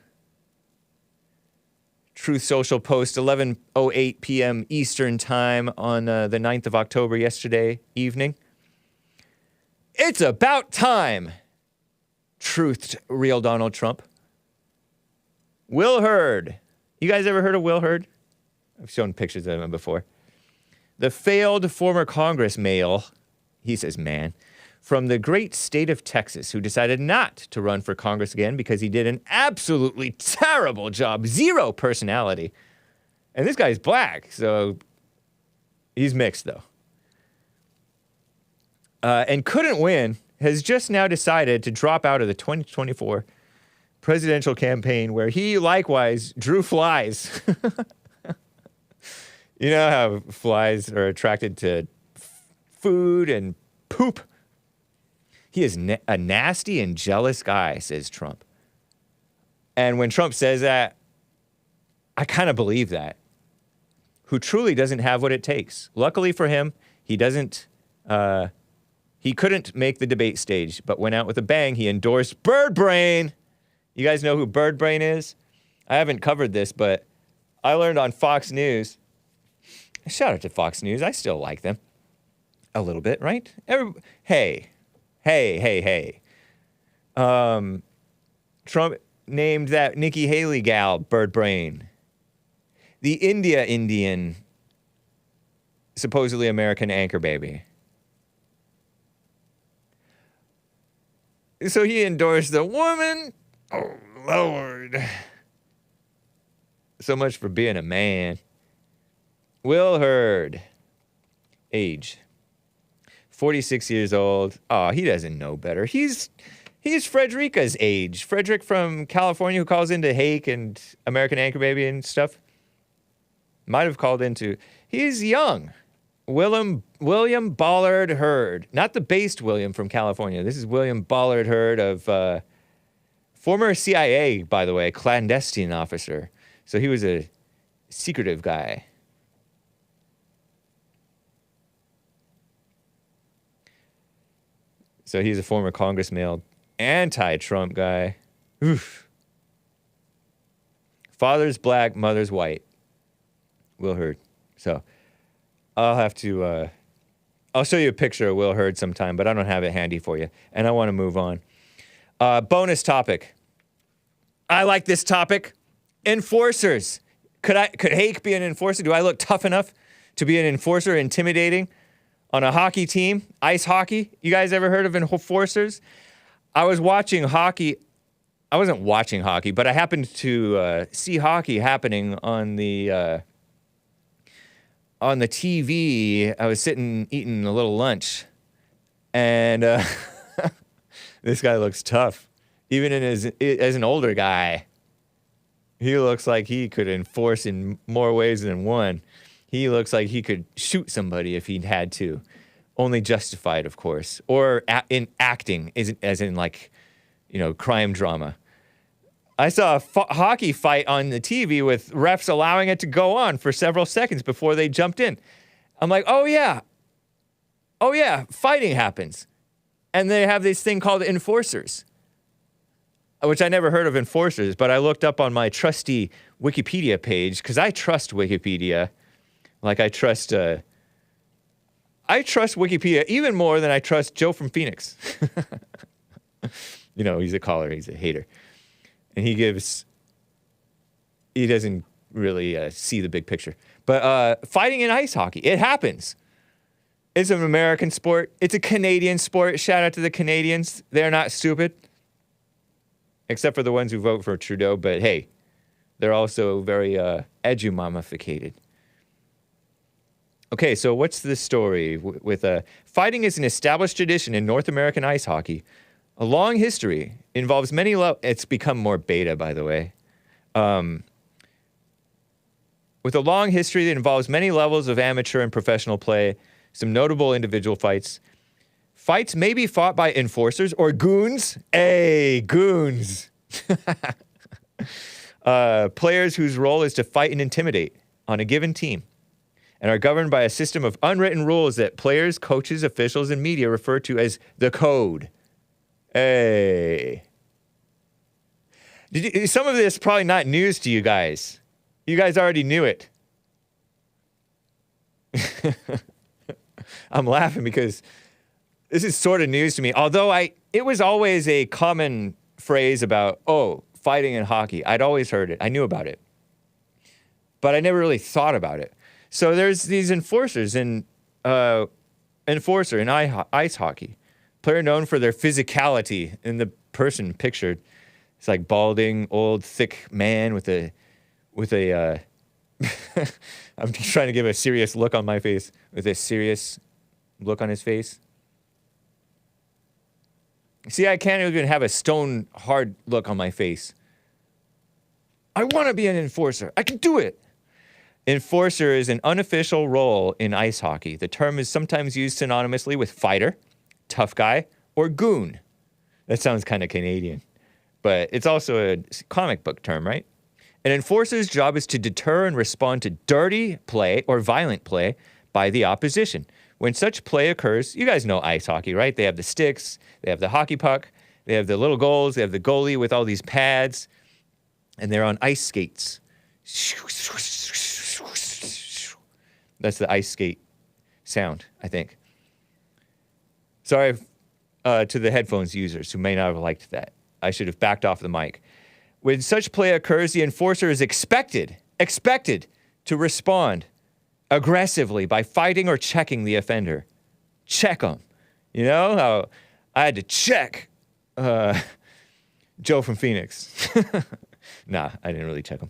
Truth Social post, 11:08 p.m. Eastern Time on the 9th of October, yesterday evening. It's about time, truthed real Donald Trump. Will Hurd. You guys ever heard of Will Hurd? I've shown pictures of him before. The failed former Congress male, he says man, from the great state of Texas, who decided not to run for Congress again because he did an absolutely terrible job, zero personality. And this guy's black, so he's mixed, though. And couldn't win, has just now decided to drop out of the 2024 presidential campaign, where he likewise drew flies. You know how flies are attracted to food and poop? He is a nasty and jealous guy, says Trump. And when Trump says that, I kind of believe that. Who truly doesn't have what it takes. Luckily for him, he couldn't make the debate stage, but went out with a bang. He endorsed Bird Brain. You guys know who Bird Brain is? I haven't covered this, but I learned on Fox News. Shout out to Fox News. I still like them. A little bit, right? Hey. Trump named that Nikki Haley gal Bird Brain. The Indian, supposedly American anchor baby. So he endorsed the woman. Oh, Lord. So much for being a man. Will Hurd. Age. 46 years old. Oh, he doesn't know better. He's Frederica's age. Frederick from California, who calls into Hake and American Anchor Baby and stuff. Might have called into. He's young. William Ballard Hurd. Not the based William from California. This is William Ballard Hurd of former CIA, by the way, clandestine officer. So he was a secretive guy. So he's a former Congress male, anti-Trump guy. Oof. Father's black, mother's white. Will Hurd. So I'll have to, I'll show you a picture of Will Hurd sometime, but I don't have it handy for you. And I want to move on. Bonus topic. I like this topic. Enforcers. Could Hake be an enforcer? Do I look tough enough to be an enforcer, intimidating? On a hockey team, ice hockey. You guys ever heard of enforcers? I was watching hockey. I wasn't watching hockey, but I happened to see hockey happening on the TV. I was sitting eating a little lunch, and this guy looks tough, even as an older guy. He looks like he could enforce in more ways than one. He looks like he could shoot somebody if he had to. Only justified, of course. Or in acting, as in like, crime drama. I saw a hockey fight on the TV with refs allowing it to go on for several seconds before they jumped in. I'm like, oh yeah, fighting happens. And they have this thing called enforcers, which I never heard of enforcers, but I looked up on my trusty Wikipedia page, because I trust Wikipedia. Like I trust Wikipedia even more than I trust Joe from Phoenix. He's a caller. He's a hater. And he doesn't really see the big picture. But fighting in ice hockey, it happens. It's an American sport. It's a Canadian sport. Shout out to the Canadians. They're not stupid. Except for the ones who vote for Trudeau. But hey, they're also very edumamificated. Okay, so what's the story with fighting is an established tradition in North American ice hockey. A long history involves many it's become more beta, by the way. With a long history that involves many levels of amateur and professional play, some notable individual fights. Fights may be fought by enforcers or goons. Hey, goons. Players whose role is to fight and intimidate on a given team and are governed by a system of unwritten rules that players, coaches, officials, and media refer to as the code. Hey. Some of this is probably not news to you guys. You guys already knew it. I'm laughing because this is sort of news to me. Although it was always a common phrase about, fighting in hockey. I'd always heard it. I knew about it. But I never really thought about it. So there's these enforcers in ice hockey. Player known for their physicality, and the person pictured, it's like balding, old, thick man with a I'm trying to give a serious look on my face, with a serious look on his face. See, I can't even have a stone hard look on my face. I want to be an enforcer. I can do it. Enforcer is an unofficial role in ice hockey. The term is sometimes used synonymously with fighter, tough guy, or goon. That sounds kind of Canadian, but it's also a comic book term, right? An enforcer's job is to deter and respond to dirty play or violent play by the opposition. When such play occurs, you guys know ice hockey, right? They have the sticks, they have the hockey puck, they have the little goals, they have the goalie with all these pads, and they're on ice skates. That's the ice skate sound, I think. Sorry to the headphones users who may not have liked that. I should have backed off the mic. When such play occurs, the enforcer is expected to respond aggressively by fighting or checking the offender. Check them. You know how I had to check Joe from Phoenix. Nah, I didn't really check him.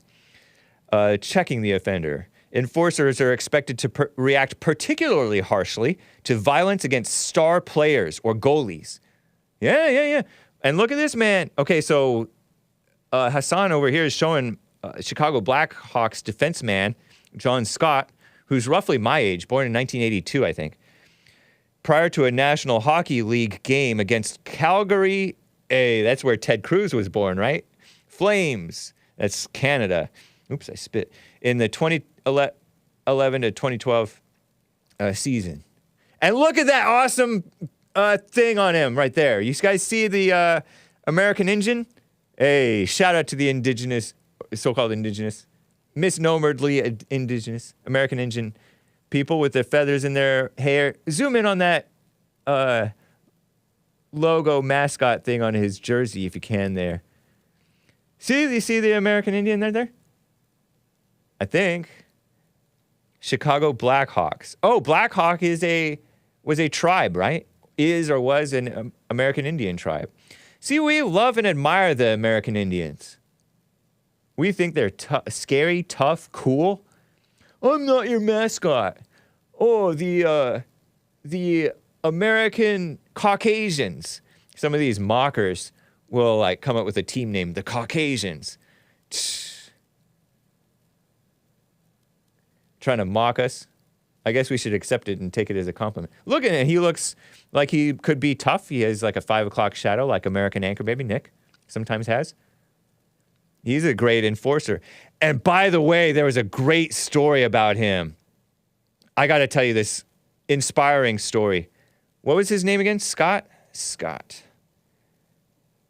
Checking the offender. Enforcers are expected to react particularly harshly to violence against star players or goalies. Yeah. And look at this man. Okay, so Hassan over here is showing Chicago Blackhawks defenseman John Scott, who's roughly my age, born in 1982, I think. Prior to a National Hockey League game against Calgary, that's where Ted Cruz was born, right? Flames, that's Canada. Oops, I spit. In the 2011 to 2012 season. And look at that awesome thing on him right there. You guys see the American Indian? Hey, shout out to the indigenous, so-called indigenous, misnomeredly indigenous, American Indian people with their feathers in their hair. Zoom in on that logo mascot thing on his jersey if you can there. See, you see the American Indian there? I think. Chicago Blackhawks. Oh, Blackhawk was a tribe, right? Is or was an American Indian tribe. See, we love and admire the American Indians. We think they're scary, tough, cool. I'm not your mascot. Oh, the American Caucasians. Some of these mockers will like come up with a team name, the Caucasians. Trying to mock us. I guess we should accept it and take it as a compliment. Look at him. He looks like he could be tough. He has like a 5 o'clock shadow like American Anchor Baby Nick sometimes has. He's a great enforcer. And by the way, there was a great story about him. I got to tell you this inspiring story. What was his name again? Scott? Scott.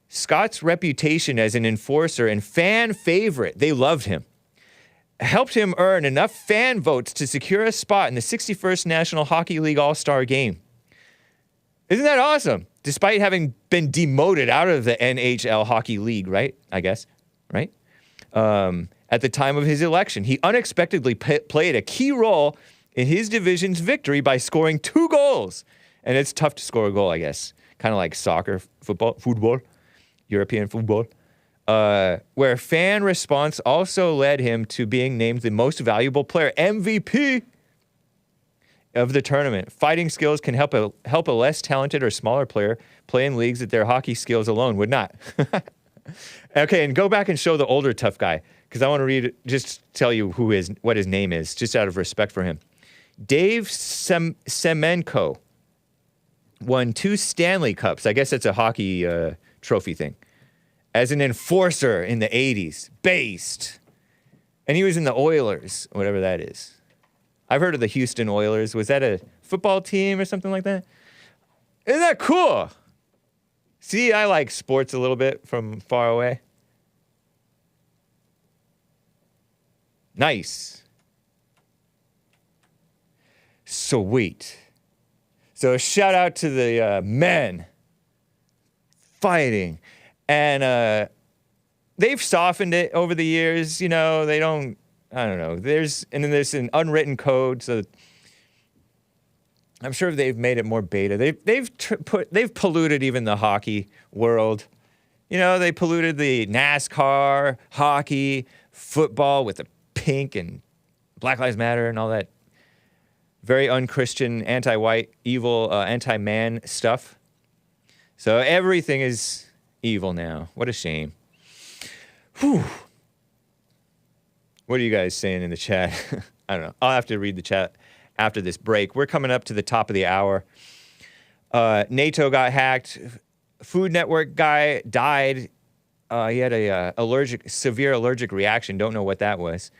Scott's reputation as an enforcer and fan favorite, they loved him, helped him earn enough fan votes to secure a spot in the 61st National Hockey League All-Star Game. Isn't that awesome? Despite having been demoted out of the NHL Hockey League, right? I guess, right? At the time of his election, he unexpectedly played a key role in his division's victory by scoring 2 goals. And it's tough to score a goal, I guess. Kind of like soccer, football, European football. Where fan response also led him to being named the most valuable player, MVP, of the tournament. Fighting skills can help a less talented or smaller player play in leagues that their hockey skills alone would not. Okay, and go back and show the older tough guy, because I want to just tell you what his name is, just out of respect for him. Dave Semenko won 2 Stanley Cups. I guess that's a hockey trophy thing. As an enforcer in the 80s. Based. And he was in the Oilers, whatever that is. I've heard of the Houston Oilers. Was that a football team or something like that? Isn't that cool? See, I like sports a little bit from far away. Nice. Sweet. So shout out to the men fighting. And they've softened it over the years. You know, they don't, I don't know. There's an unwritten code, so I'm sure they've made it more beta. They've polluted even the hockey world. You know, they polluted the NASCAR, hockey, football with the pink and Black Lives Matter and all that very unchristian, anti-white, evil, anti-man stuff. So everything is evil now. What a shame. Whew. What are you guys saying in the chat? I don't know. I'll have to read the chat after this break. We're coming up to the top of the hour. NATO got hacked. Food Network guy died. He had a severe allergic reaction. Don't know what that was.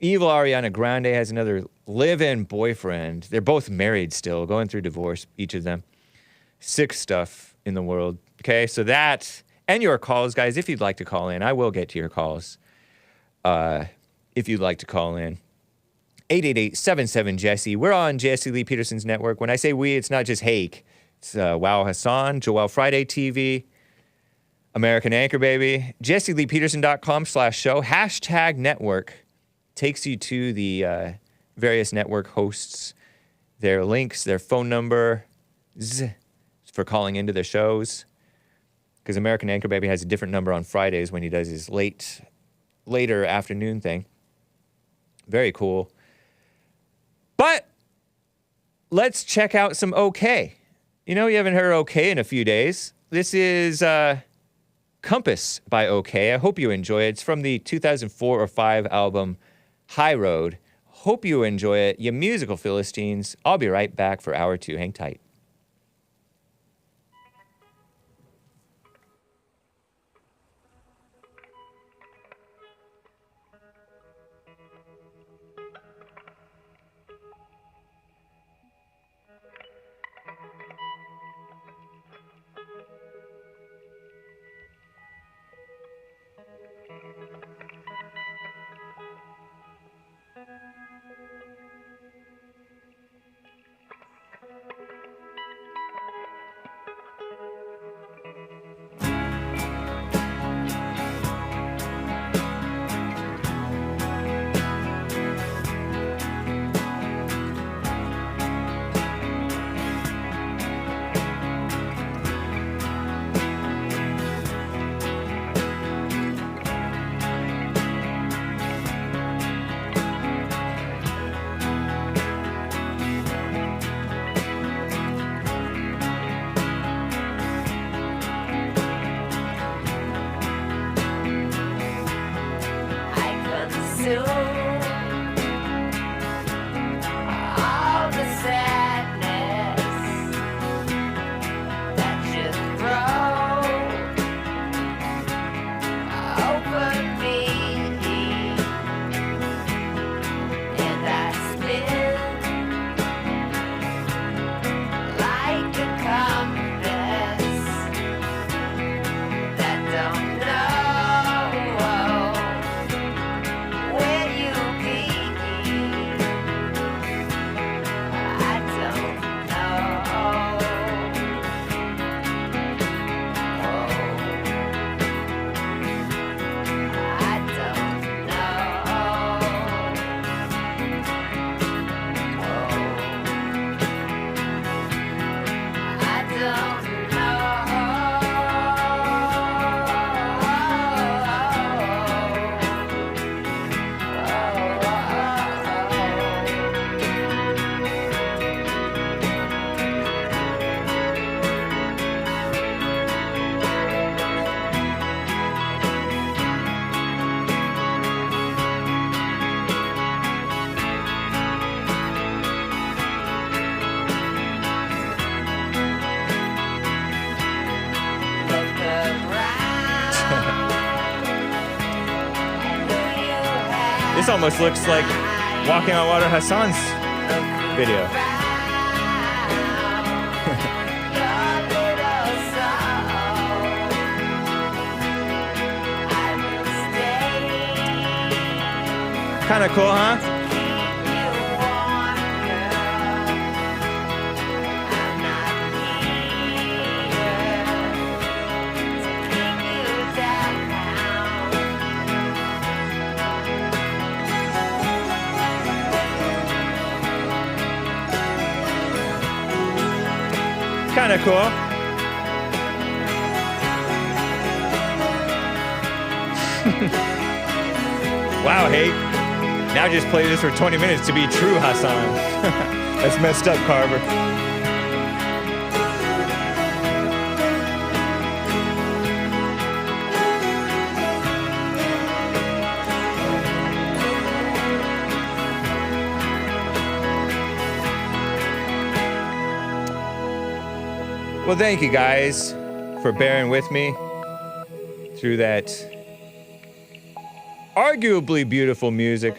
Evil Ariana Grande has another live-in boyfriend. They're both married still, going through divorce, each of them. Sick stuff in the world. Okay, so that, and your calls, guys, if you'd like to call in. I will get to your calls. If you'd like to call in. 888-77-JESSE. We're on Jesse Lee Peterson's network. When I say we, it's not just Hake. It's Wow Hassan, Joel Friday TV, American Anchor Baby, JesseLeePeterson.com/show. #network takes you to the various network hosts, their links, their phone number for calling into their shows. Because American Anchor Baby has a different number on Fridays when he does his later afternoon thing. Very cool. But let's check out some OK. You know, you haven't heard OK in a few days. This is Compass by OK. I hope you enjoy it. It's from the 2004 or 5 album High Road. Hope you enjoy it. You musical Philistines. I'll be right back for hour 2. Hang tight. This almost looks like Walking on Water Hassan's video. Kind of cool, huh? Kind of cool. Wow, Hake. Now just play this for 20 minutes to be true, Hassan. That's messed up, Carver. Well, thank you guys for bearing with me through that arguably beautiful music.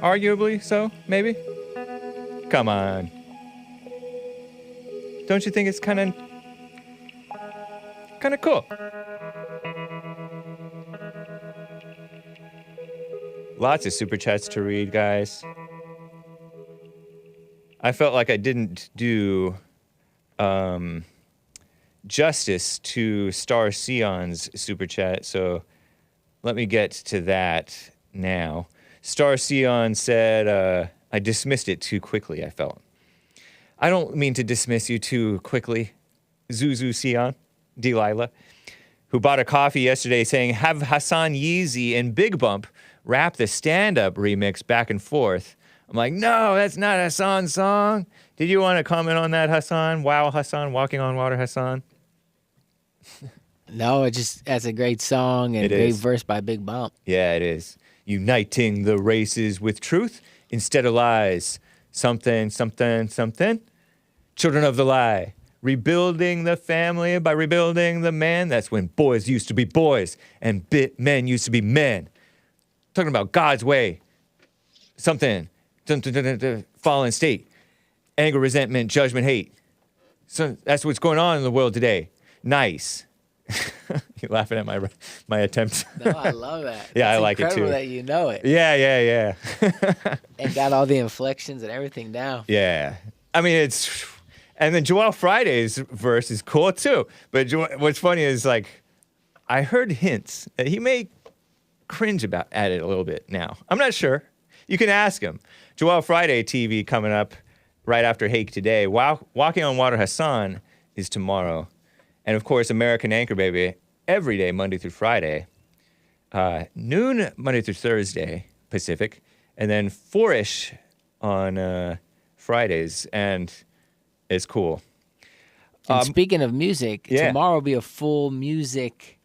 Arguably so, maybe? Come on. Don't you think it's kind of cool? Lots of super chats to read, guys. I felt like I didn't do justice to Star Sion's super chat, so let me get to that now. Star Sion said, I dismissed it too quickly, I felt. I don't mean to dismiss you too quickly, Zuzu Sion, Delilah, who bought a coffee yesterday saying, have Hassan Yeezy and Big Bump rap the stand-up remix back and forth. I'm like, no, that's not Hassan's song. Did you want to comment on that, Hassan? Wow, Hassan, Walking on Water, Hassan. No, that's a great song and great verse by Big Bump. Yeah, it is. Uniting the races with truth instead of lies. Something, something, something. Children of the lie. Rebuilding the family by rebuilding the man. That's when boys used to be boys and men used to be men. Talking about God's way. Something. Fallen state. Anger, resentment, judgment, hate. So that's what's going on in the world today. Nice. You're laughing at my attempt. No, I love that. Yeah, it's I like it too. incredible that you know it. Yeah. And got all the inflections and everything down. Yeah. I mean, and then Joel Friday's verse is cool too. But what's funny is, like, I heard hints that he may cringe at it a little bit now. I'm not sure. You can ask him. Joel Friday TV coming up right after Hake today. Walking on Water Hassan is tomorrow. And, of course, American Anchor Baby every day, Monday through Friday. Noon, Monday through Thursday, Pacific. And then 4-ish on Fridays. And it's cool. And speaking of music, tomorrow will be a full music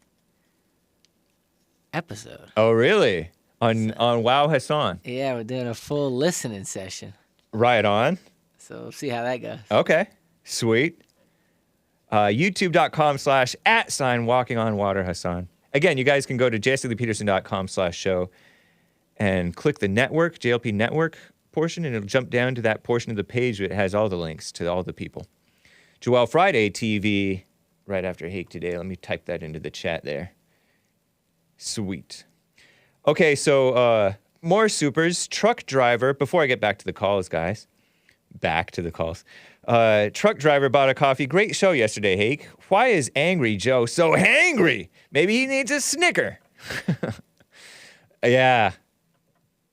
episode. Oh, really? On Wow Hassan? Yeah, we're doing a full listening session. Right on. So we'll see how that goes. Okay. Sweet. YouTube.com/@Walking on Water Hassan. Again, you guys can go to jslpeterson.com/show and click the network, JLP network portion, and it'll jump down to that portion of the page that has all the links to all the people. Joel Friday TV right after Hake today. Let me type that into the chat there. Sweet. Okay, so more supers. Truck driver, before I get back to the calls, guys. Back to the calls. Truck driver bought a coffee. Great show yesterday, Hake. Why is Angry Joe so hangry? Maybe he needs a Snicker. Yeah.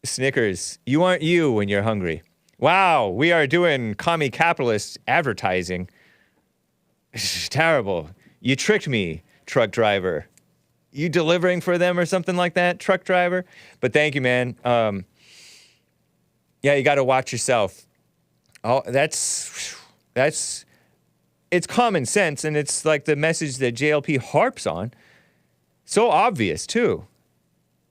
Snickers. You aren't you when you're hungry. Wow, we are doing commie capitalist advertising. Terrible. You tricked me, truck driver. You delivering for them or something like that, truck driver? But thank you, man. Yeah, you got to watch yourself. Oh, it's common sense, and it's like the message that JLP harps on. So obvious, too.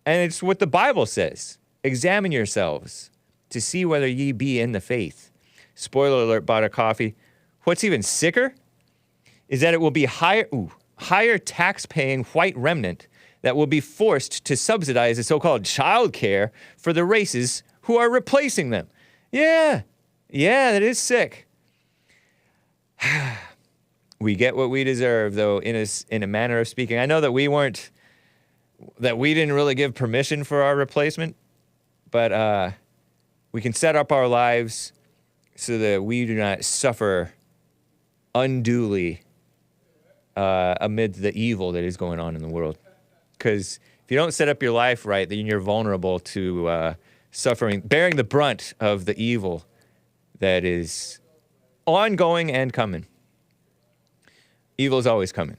And it's what the Bible says. Examine yourselves to see whether ye be in the faith. Spoiler alert, bought a coffee. What's even sicker is that it will be higher tax-paying white remnant that will be forced to subsidize the so-called child care for the races who are replacing them. Yeah, that is sick. We get what we deserve, though, in a manner of speaking. I know that we didn't really give permission for our replacement, but we can set up our lives so that we do not suffer unduly amid the evil that is going on in the world. Because if you don't set up your life right, then you're vulnerable to bearing the brunt of the evil that is ongoing and coming. Evil is always coming.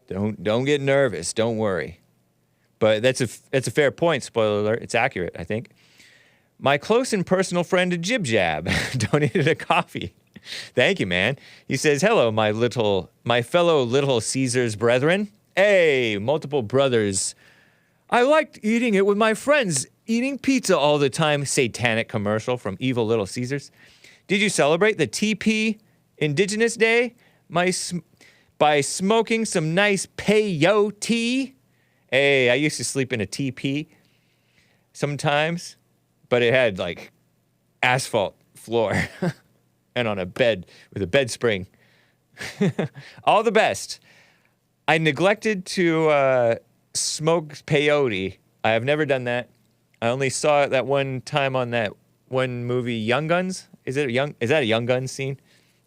Don't get nervous. Don't worry. But that's a fair point. Spoiler alert. It's accurate, I think. My close and personal friend Jib Jab donated a coffee. Thank you, man. He says, hello, my fellow Little Caesars brethren. Hey, multiple brothers. I liked eating it with my friends, eating pizza all the time. Satanic commercial from evil Little Caesars. Did you celebrate the TP Indigenous Day by smoking some nice Peyote? Hey, I used to sleep in a TP sometimes, but it had like asphalt floor and on a bed with a bed spring. All the best. I neglected to smoke peyote. I have never done that. I only saw it that one time on that one movie, Young Guns. Is that a Young Guns scene?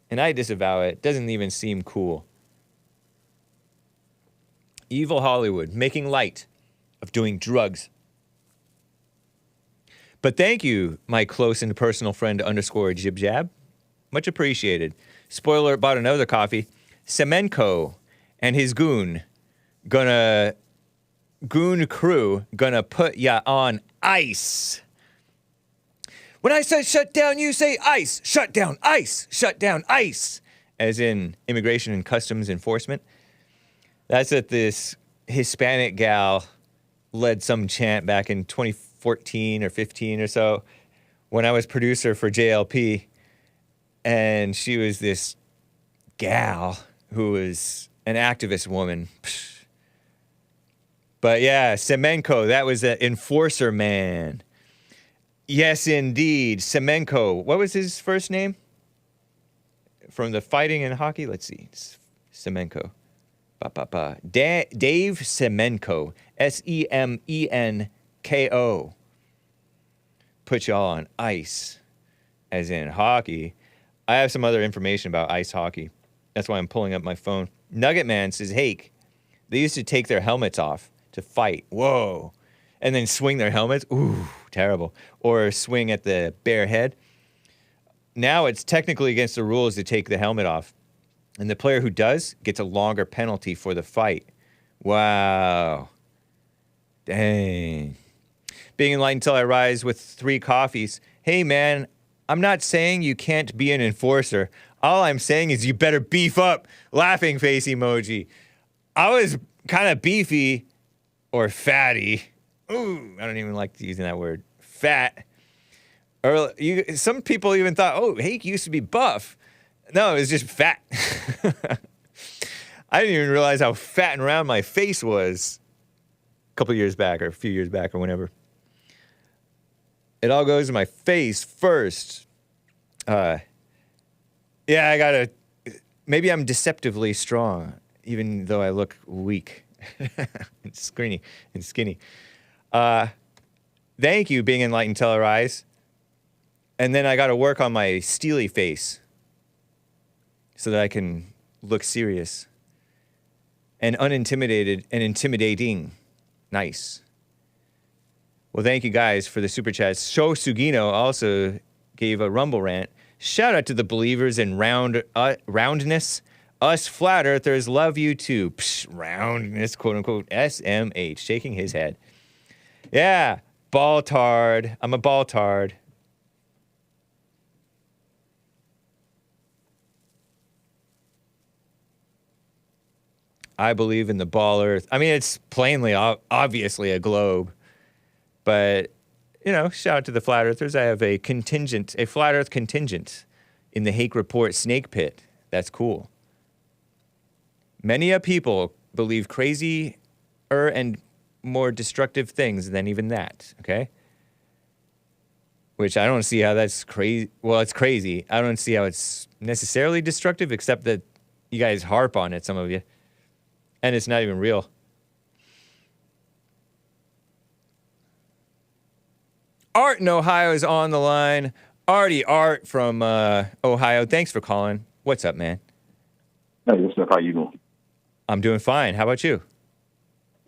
And I disavow it. It doesn't even seem cool. Evil Hollywood, making light of doing drugs. But thank you, my close and personal friend _Jib Jab. Much appreciated. Spoiler, bought another coffee. Semenko and his goon crew gonna put ya on ice. When I say shut down, you say ice. Shut down, ice. Shut down, ice. As in Immigration and Customs Enforcement. That's what this Hispanic gal led some chant back in 2014 or 15 or so when I was producer for JLP. And she was this gal who was an activist woman. But yeah, Semenko, that was the enforcer man. Yes, indeed. Semenko. What was his first name? From the fighting and hockey? Let's see. Semenko. Dave Semenko. Semenko. Put y'all on ice. As in hockey. I have some other information about ice hockey. That's why I'm pulling up my phone. Nugget Man says, Hake, they used to take their helmets off to fight. Whoa. And then swing their helmets. Ooh, terrible. Or swing at the bare head. Now it's technically against the rules to take the helmet off. And the player who does gets a longer penalty for the fight. Wow. Dang. Being enlightened till I rise with 3 coffees. Hey, man, I'm not saying you can't be an enforcer. All I'm saying is you better beef up. Laughing face emoji. I was kind of beefy or fatty. Ooh, I don't even like using that word. Fat. Some people even thought, oh, Hake used to be buff. No, it was just fat. I didn't even realize how fat and round my face was a couple years back or a few years back or whenever. It all goes to my face first. Yeah, maybe I'm deceptively strong, even though I look weak and skinny. Thank you, being enlightened till I rise. And then I got to work on my steely face so that I can look serious and unintimidated and intimidating. Nice. Well, thank you guys for the super chats. Sho Sugino also gave a Rumble rant. Shout out to the believers in roundness. Us flat earthers love you too. Psh, roundness, quote unquote, SMH, shaking his head. Yeah, ball-tard. I'm a ball-tard. I believe in the ball earth. I mean, it's plainly, obviously a globe. But, you know, shout out to the flat earthers. I have a flat earth contingent in the Hake Report snake pit. That's cool. Many a people believe crazy and more destructive things than even that, okay? Which I don't see how that's crazy. Well, it's crazy. I don't see how it's necessarily destructive, except that you guys harp on it, some of you. And it's not even real. Art in Ohio is on the line. Art from Ohio. Thanks for calling. What's up, man? Hey, what's up? How you doing? I'm doing fine. How about you?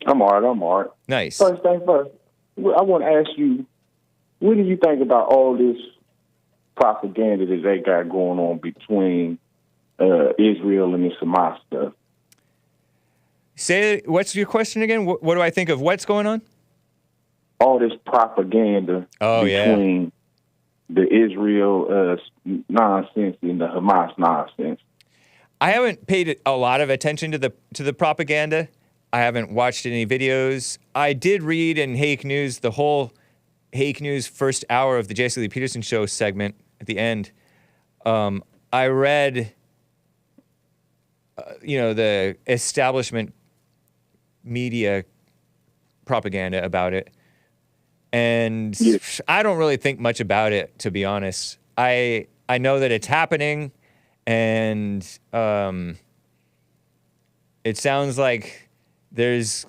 I'm all right. Nice. First thing first, I want to ask you, what do you think about all this propaganda that they got going on between Israel and this Hamas stuff? Say, what's your question again? What do I think of what's going on? All this propaganda between the Israel nonsense and the Hamas nonsense. I haven't paid a lot of attention to the propaganda. I haven't watched any videos. I did read in Hake News, the whole Hake News first hour of the Jesse Lee Peterson show segment at the end. I read, the establishment media propaganda about it. And I don't really think much about it, to be honest. I know that it's happening, and it sounds like there's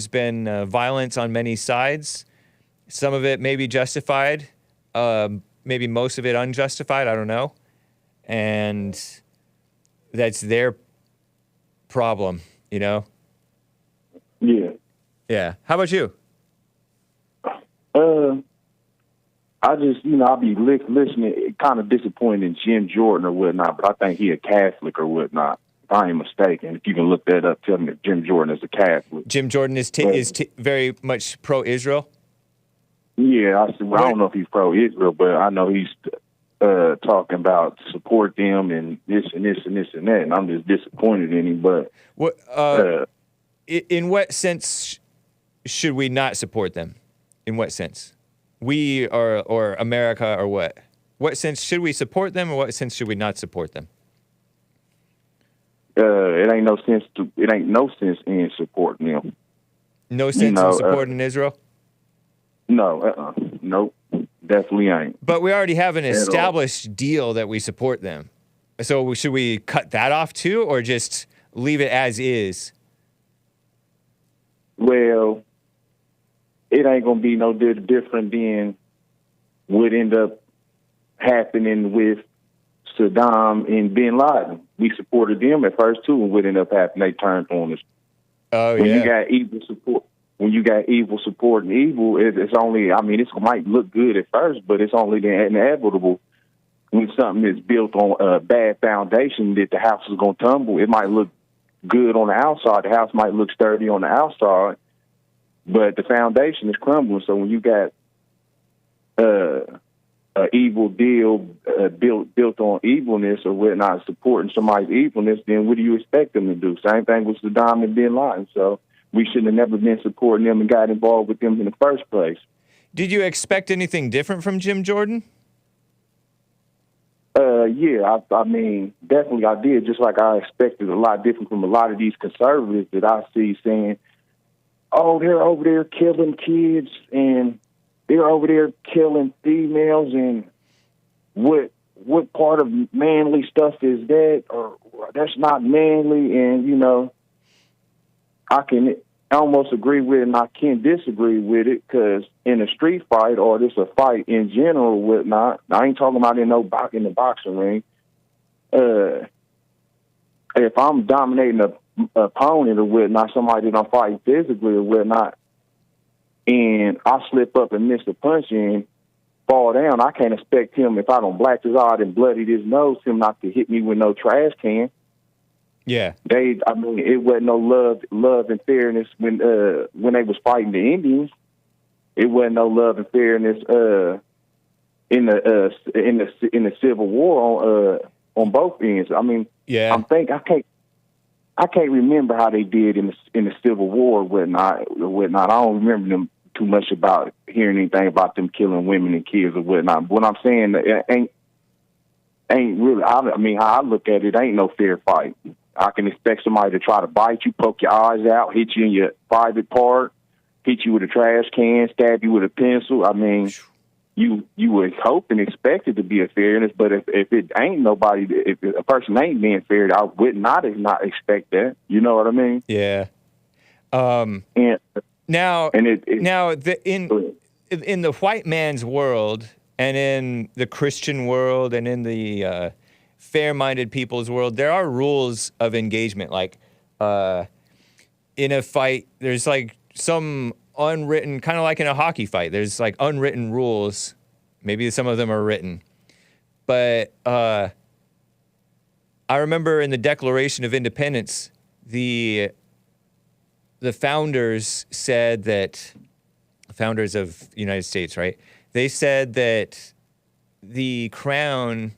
been violence on many sides. Some of it may be justified, maybe most of it unjustified, I don't know. And that's their problem, Yeah. Yeah. How about you? I just, I'll be listening, kind of disappointed in Jim Jordan or whatnot, but I think he a Catholic or whatnot. If I ain't mistaken. If you can look that up, tell me if Jim Jordan is a Catholic. Jim Jordan is very much pro-Israel? Yeah, I don't know if he's pro-Israel, but I know he's talking about support them and this and this and this and that, and I'm just disappointed in him. But in what sense should we not support them? In what sense? We or America or what? What sense should we support them, or what sense should we not support them? It ain't no sense in supporting them. No sense in supporting Israel? No, nope, definitely ain't. But we already have an established deal that we support them. So should we cut that off too, or just leave it as is? Well, it ain't gonna be no different than what ended up happening with Saddam and Bin Laden. We supported them at first too, and what ended up happening, they turned on us. Oh, when you got evil supporting evil, it's only, it might look good at first, but it's only inevitable when something is built on a bad foundation that the house is going to tumble. It might look good on the outside. The house might look sturdy on the outside, but the foundation is crumbling. So when you got an evil deal built on evilness or whatnot, supporting somebody's evilness, then what do you expect them to do? Same thing with Saddam and Bin Laden. So we should have never been supporting them and got involved with them in the first place. Did you expect anything different from Jim Jordan? Yeah, definitely I did, just like I expected a lot different from a lot of these conservatives that I see saying, oh, they're over there killing kids and they're over there killing females, and what part of manly stuff is that? Or that's not manly, and, I can almost agree with it and I can't disagree with it, because in a street fight or just a fight in general or whatnot, I ain't talking about in the boxing ring, if I'm dominating an opponent or whatnot, somebody that I'm fighting physically or whatnot, and I slip up and miss a punch and fall down, I can't expect him, if I don't black his eye and bloody his nose, him not to hit me with no trash can. Yeah. It wasn't no love and fairness when they was fighting the Indians. It wasn't no love and fairness in the Civil War on both ends. Yeah. I can't remember how they did in the Civil War or whatnot. I don't remember them too much about hearing anything about them killing women and kids or whatnot. But what I'm saying, it ain't really. How I look at it, ain't no fair fight. I can expect somebody to try to bite you, poke your eyes out, hit you in your private part, hit you with a trash can, stab you with a pencil. I mean, you would hope and expect it to be a fairness, but if it ain't nobody, if a person ain't being fair, I would not expect that. You know what I mean? Yeah. And now, and in the white man's world, and in the Christian world, and in the fair-minded people's world, there are rules of engagement. Like in a fight, there's like some unwritten, kind of like in a hockey fight, there's like unwritten rules. Maybe some of them are written. But I remember in the Declaration of Independence, the founders said that, founders of the United States, right? They said that the crown,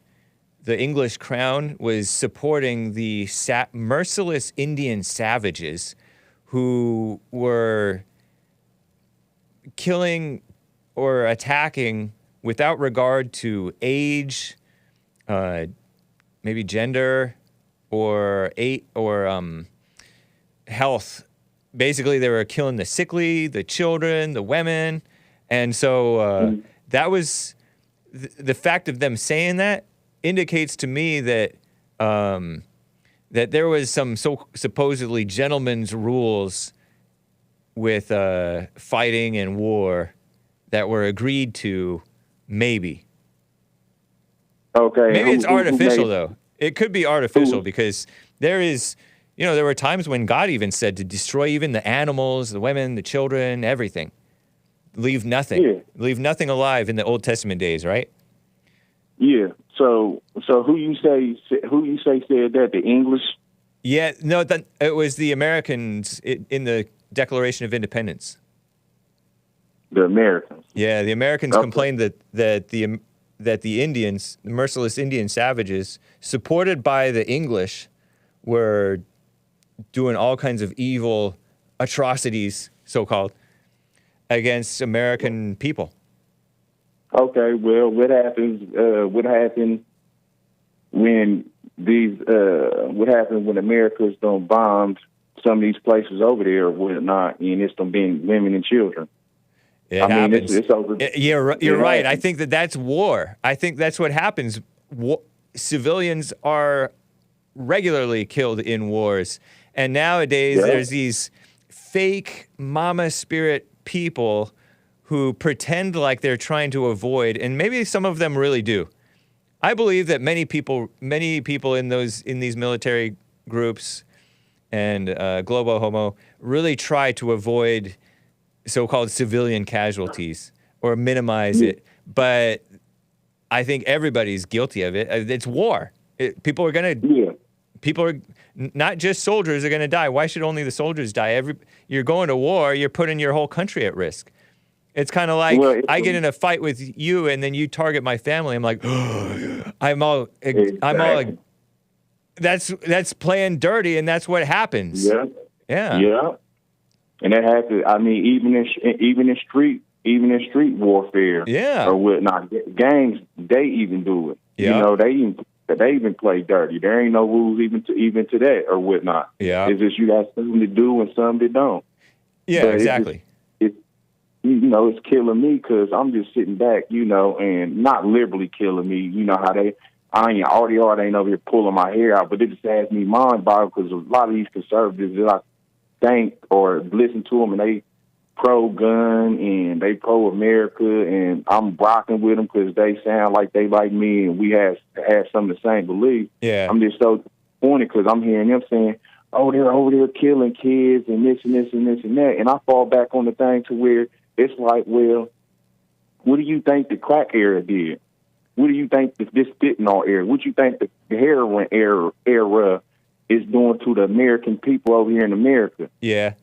the English crown, was supporting the merciless Indian savages who were killing or attacking without regard to age, maybe gender, or health. Basically, they were killing the sickly, the children, the women, and so that was the fact of them saying that indicates to me that that there was some supposedly gentleman's rules with fighting and war that were agreed to, maybe. Okay. Maybe it's artificial, though. It could be artificial because there is, there were times when God even said to destroy even the animals, the women, the children, everything. Leave nothing. Yeah. Leave nothing alive in the Old Testament days, right? Yeah. So who you say said that? The English? Yeah. No, it was the Americans in the Declaration of Independence. The Americans. Yeah, the Americans complained that the Indians, the merciless Indian savages, supported by the English, were doing all kinds of evil atrocities, so-called, against American people. Okay, well, what happened when what happened when America's done bombed some of these places over there or whatnot, and it's them being women and children? It happens. It's over. You're right. I think that's war. I think that's what happens. Civilians are regularly killed in wars. And nowadays, there's these fake mama spirit people who pretend like they're trying to avoid, and maybe some of them really do. I believe that many people in these military groups and Globo Homo really try to avoid so-called civilian casualties or minimize it. But I think everybody's guilty of it. It's war. People are not just soldiers are going to die. Why should only the soldiers die? You're going to war, you're putting your whole country at risk. It's kind of like I get in a fight with you and then you target my family. I'm like, that's playing dirty, and that's what happens. Yeah. And that happens. I mean, even in street warfare, or whatnot. Gangs, they even do it. Yeah. They even play dirty. There ain't no rules even to that or whatnot. Yeah. It's just you got something to do and some that don't. Yeah, but exactly. It's killing me because I'm just sitting back, and not liberally killing me. You know how I ain't over here pulling my hair out, but it just has me mind-boggling because a lot of these conservatives that I think or listen to them, and they pro-gun and they pro-America, and I'm rocking with them because they sound like they like me and we have some of the same beliefs. Yeah. I'm just so disappointed because I'm hearing them saying, oh, they're over there killing kids and this and this and this and that, and I fall back on the thing to where it's like, well, what do you think the crack era did? What do you think this fentanyl era? What do you think the heroin era is doing to the American people over here in America? Yeah.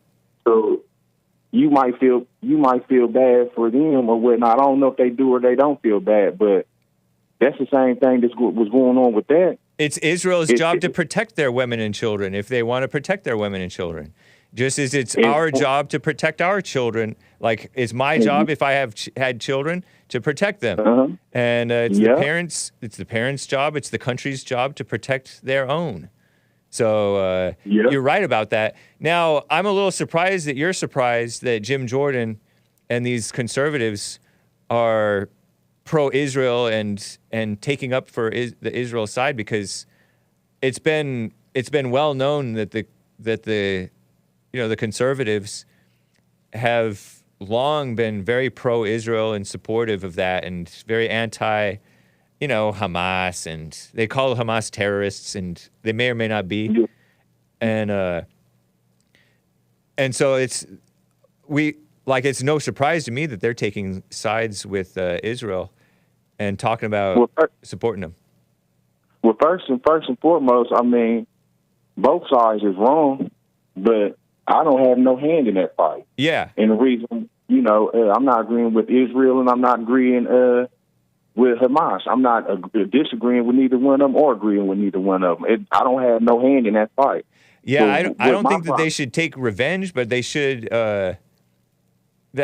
So you might feel bad for them or whatnot. I don't know if they do or they don't feel bad, but that's the same thing that was going on with that. It's Israel's job to protect their women and children if they want to protect their women and children. Just as it's our job to protect our children, like it's my job if I have had children to protect them, and it's the parents' job, it's the country's job to protect their own. So you're right about that. Now, I'm a little surprised that you're surprised that Jim Jordan and these conservatives are pro-Israel and taking up for the Israel side, because it's been well known that the conservatives have long been very pro-Israel and supportive of that, and very anti, Hamas, and they call Hamas terrorists, and they may or may not be, and so it's no surprise to me that they're taking sides with Israel and talking about supporting them. Well, first and foremost, I mean, both sides is wrong, but I don't have no hand in that fight. Yeah. And the reason, I'm not agreeing with Israel, and I'm not agreeing with Hamas. I'm not disagreeing with neither one of them or agreeing with neither one of them. I don't have no hand in that fight. Yeah, so I don't think that they should take revenge, but they should. That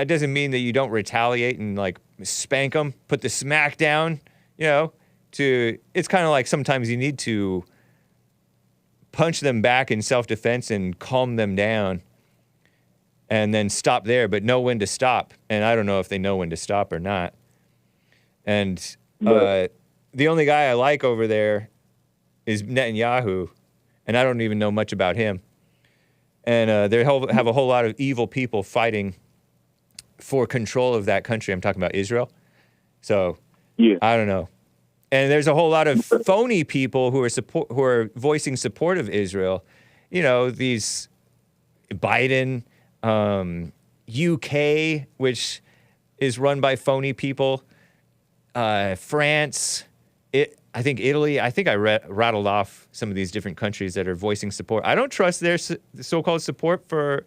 doesn't mean that you don't retaliate and spank them, put the smack down. It's kind of like sometimes you need to punch them back in self-defense and calm them down, and then stop there, but know when to stop. And I don't know if they know when to stop or not. And the only guy I like over there is Netanyahu, and I don't even know much about him. And they have a whole lot of evil people fighting for control of that country. I'm talking about Israel. So I don't know. And there's a whole lot of phony people who are voicing support of Israel. These Biden, UK, which is run by phony people, France, I think Italy. I think I rattled off some of these different countries that are voicing support. I don't trust their so-called support for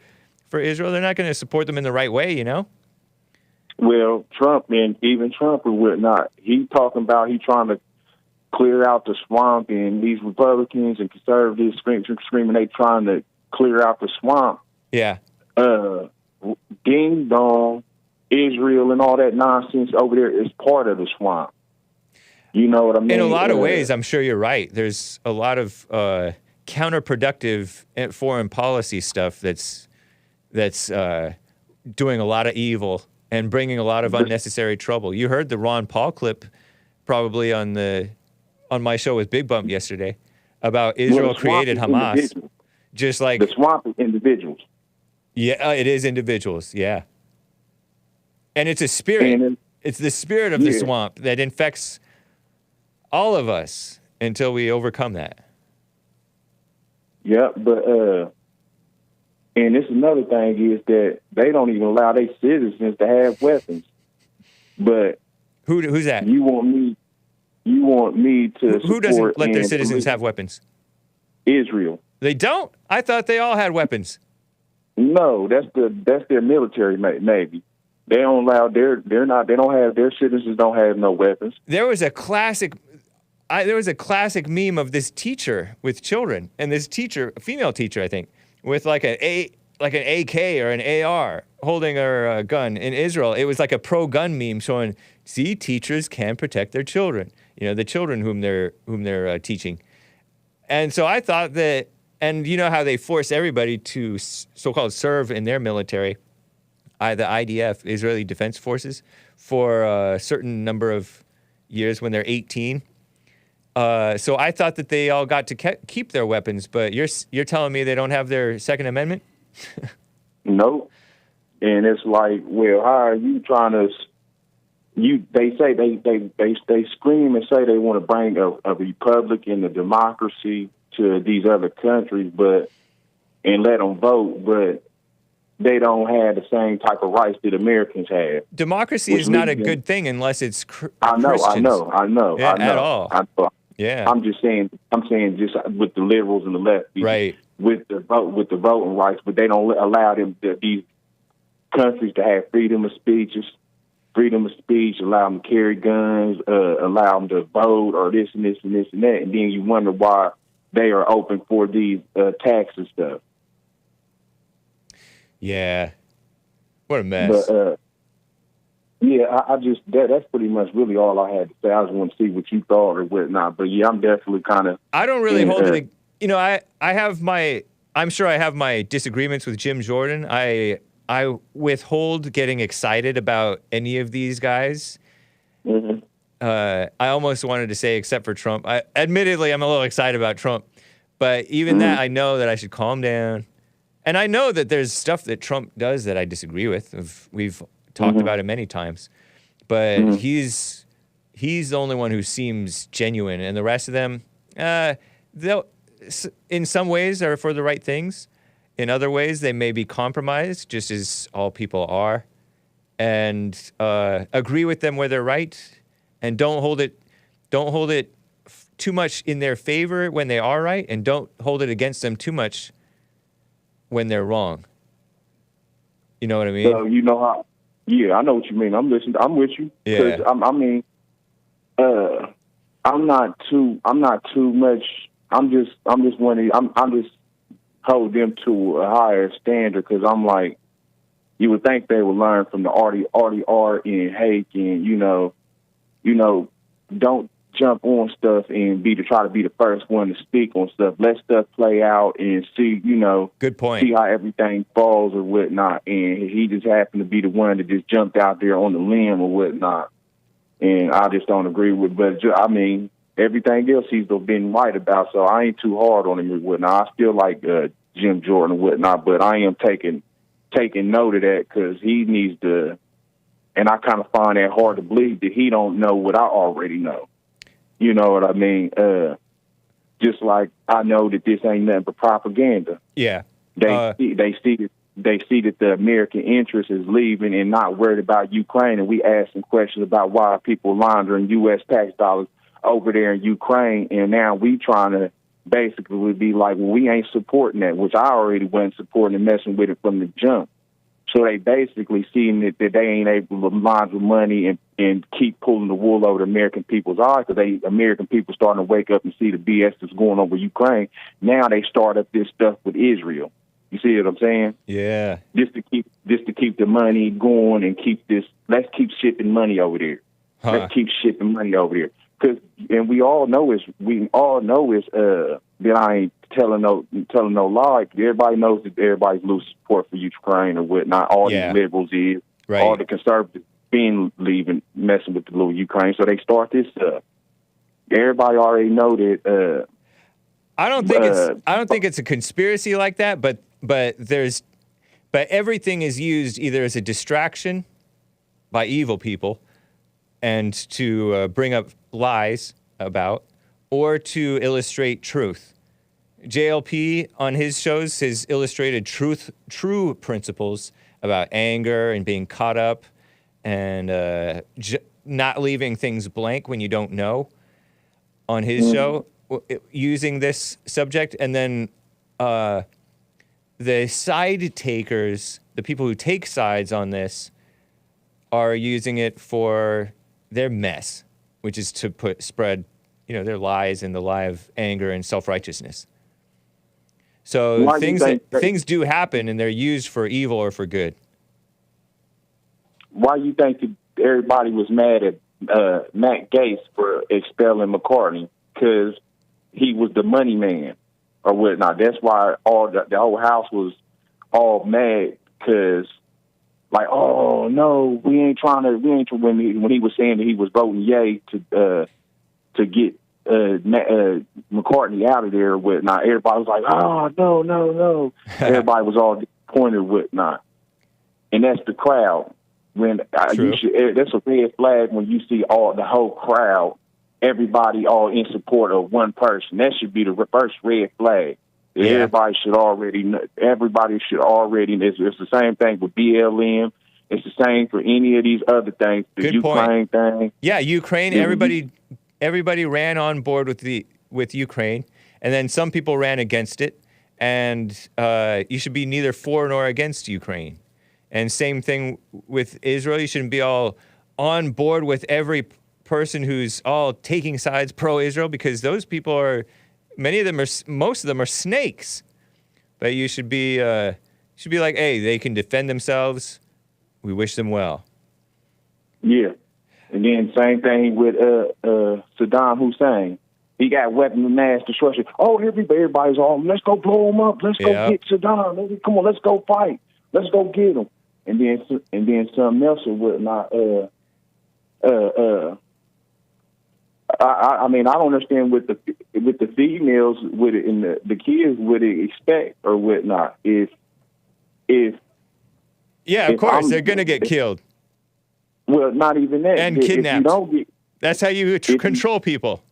Israel. They're not going to support them in the right way, Well, Trump and even Trump or whatnot, he talking about he trying to clear out the swamp, and these Republicans and conservatives screaming they trying to clear out the swamp. Yeah. Ding dong, Israel and all that nonsense over there is part of the swamp. You know what I mean? In a lot of ways, I'm sure you're right. There's a lot of counterproductive foreign policy stuff that's doing a lot of evil and bringing a lot of unnecessary trouble. You heard the Ron Paul clip probably on my show with Big Bump yesterday about Israel created Hamas. Just like the swamp is individuals. Yeah, it is individuals. Yeah. And it's a spirit. It's the spirit of the swamp that infects all of us until we overcome that. Yeah, but and this another thing is that they don't even allow their citizens to have weapons. But who's that? You want me to who doesn't let their citizens have weapons? Israel. They don't? I thought they all had weapons. No, that's their military maybe. They don't allow their citizens don't have no weapons. There was a classic meme of this teacher with children, and this teacher, a female teacher, I think, with like an AK or an AR holding her gun in Israel. It was like a pro-gun meme showing, see, teachers can protect their children. The children whom they're teaching. And so I thought that, and you know how they force everybody to so-called serve in their military, the IDF, Israeli Defense Forces, for a certain number of years when they're 18. So I thought that they all got to keep their weapons, but you're telling me they don't have their Second Amendment? No. And it's like, well, how are you trying to? They say they scream and say they want to bring a republic and a democracy to these other countries, and let them vote, but they don't have the same type of rights that Americans have. Democracy is not a good thing unless it's I know. Yeah, at all. Yeah. I'm saying just with the liberals and the left, right? With the voting rights, but they don't allow these countries to have freedom of speech, allow them to carry guns, allow them to vote, or this and this and this and that, and then you wonder why they are open for these tax and stuff. Yeah, what a mess. But I just that's pretty much really all I had to say. I just want to see what you thought or whatnot. But yeah, I'm definitely kind of. I don't really hold it I'm sure I have my disagreements with Jim Jordan. I withhold getting excited about any of these guys. Mm-hmm. I almost wanted to say except for Trump. Admittedly, I'm a little excited about Trump. But even that, I know that I should calm down. And I know that there's stuff that Trump does that I disagree with. We've talked about it many times. But he's the only one who seems genuine. And the rest of them, they'll, in some ways, are for the right things. In other ways, they may be compromised, just as all people are. And agree with them where they're right. And don't hold it too much in their favor when they are right, and don't hold it against them too much when they're wrong. You know what I mean? So you know how? Yeah, I know what you mean. I'm listening. I'm with you. Yeah. I'm not too much. I'm just hold them to a higher standard because I'm like, you would think they would learn from the RDR and Hake and don't jump on stuff and try to be the first one to speak on stuff. Let stuff play out and see, good point. See how everything falls or whatnot. And he just happened to be the one that just jumped out there on the limb or whatnot. And I just don't agree with. But I mean, everything else he's been right about. So I ain't too hard on him or whatnot. I still like Jim Jordan and whatnot. But I am taking note of that because he needs to. And I kind of find that hard to believe that he don't know what I already know. You know what I mean? Just like I know that this ain't nothing but propaganda. Yeah. They see that the American interest is leaving and not worried about Ukraine, and we asking questions about why people laundering U.S. tax dollars over there in Ukraine, and now we trying to basically be like, well, we ain't supporting that, which I already wasn't supporting and messing with it from the jump. So they basically seeing that they ain't able to launder money and keep pulling the wool over the American people's eyes because American people starting to wake up and see the BS that's going on with Ukraine. Now they start up this stuff with Israel. You see what I'm saying? Yeah. Just to keep the money going and let's keep shipping money over there. Huh. Let's keep shipping money over there. And we all know that I ain't telling no lie. Everybody knows that everybody's losing support for Ukraine or whatnot. All these liberals is, right. All the conservatives been messing with the little Ukraine. So they start this stuff. Everybody already know that. I don't think it's a conspiracy like that, but everything is used either as a distraction by evil people and to bring up lies about, or to illustrate truth. JLP on his shows has illustrated true principles about anger and being caught up and not leaving things blank when you don't know on his show, using this subject. And then the side takers, the people who take sides on this, are using it for their mess, which is to spread their lies and the lie of anger and self-righteousness. So things do happen, and they're used for evil or for good. Why you think that everybody was mad at Matt Gaetz for expelling McCartney? Because he was the money man or whatnot. That's why the whole house was all mad because, like, oh no, when he was saying that he was voting yay to get McCartney out of there or whatnot, everybody was like, oh no. Everybody was all disappointed or whatnot, and that's the crowd. When that's a red flag when you see the whole crowd, everybody all in support of one person. That should be the first red flag. Yeah. Everybody should already know. It's the same thing with BLM. It's the same for any of these other things. The Good Ukraine point. thing. Yeah, Ukraine. Everybody ran on board with Ukraine, and then some people ran against it. And you should be neither for nor against Ukraine. And same thing with Israel. You shouldn't be all on board with every person who's all taking sides pro-Israel, because those people most of them are snakes. But you should be like, hey, they can defend themselves. We wish them well. Yeah. And then same thing with Saddam Hussein. He got weapons of mass destruction. Oh, everybody's on. Let's go blow him up. Let's go get Saddam. Come on, let's go fight. Let's go get him. And then something else or whatnot. I mean, I don't understand with the females with it and the kids would expect or whatnot. Of course they're gonna get killed. Well, not even that. And kidnapped. That's how you control people.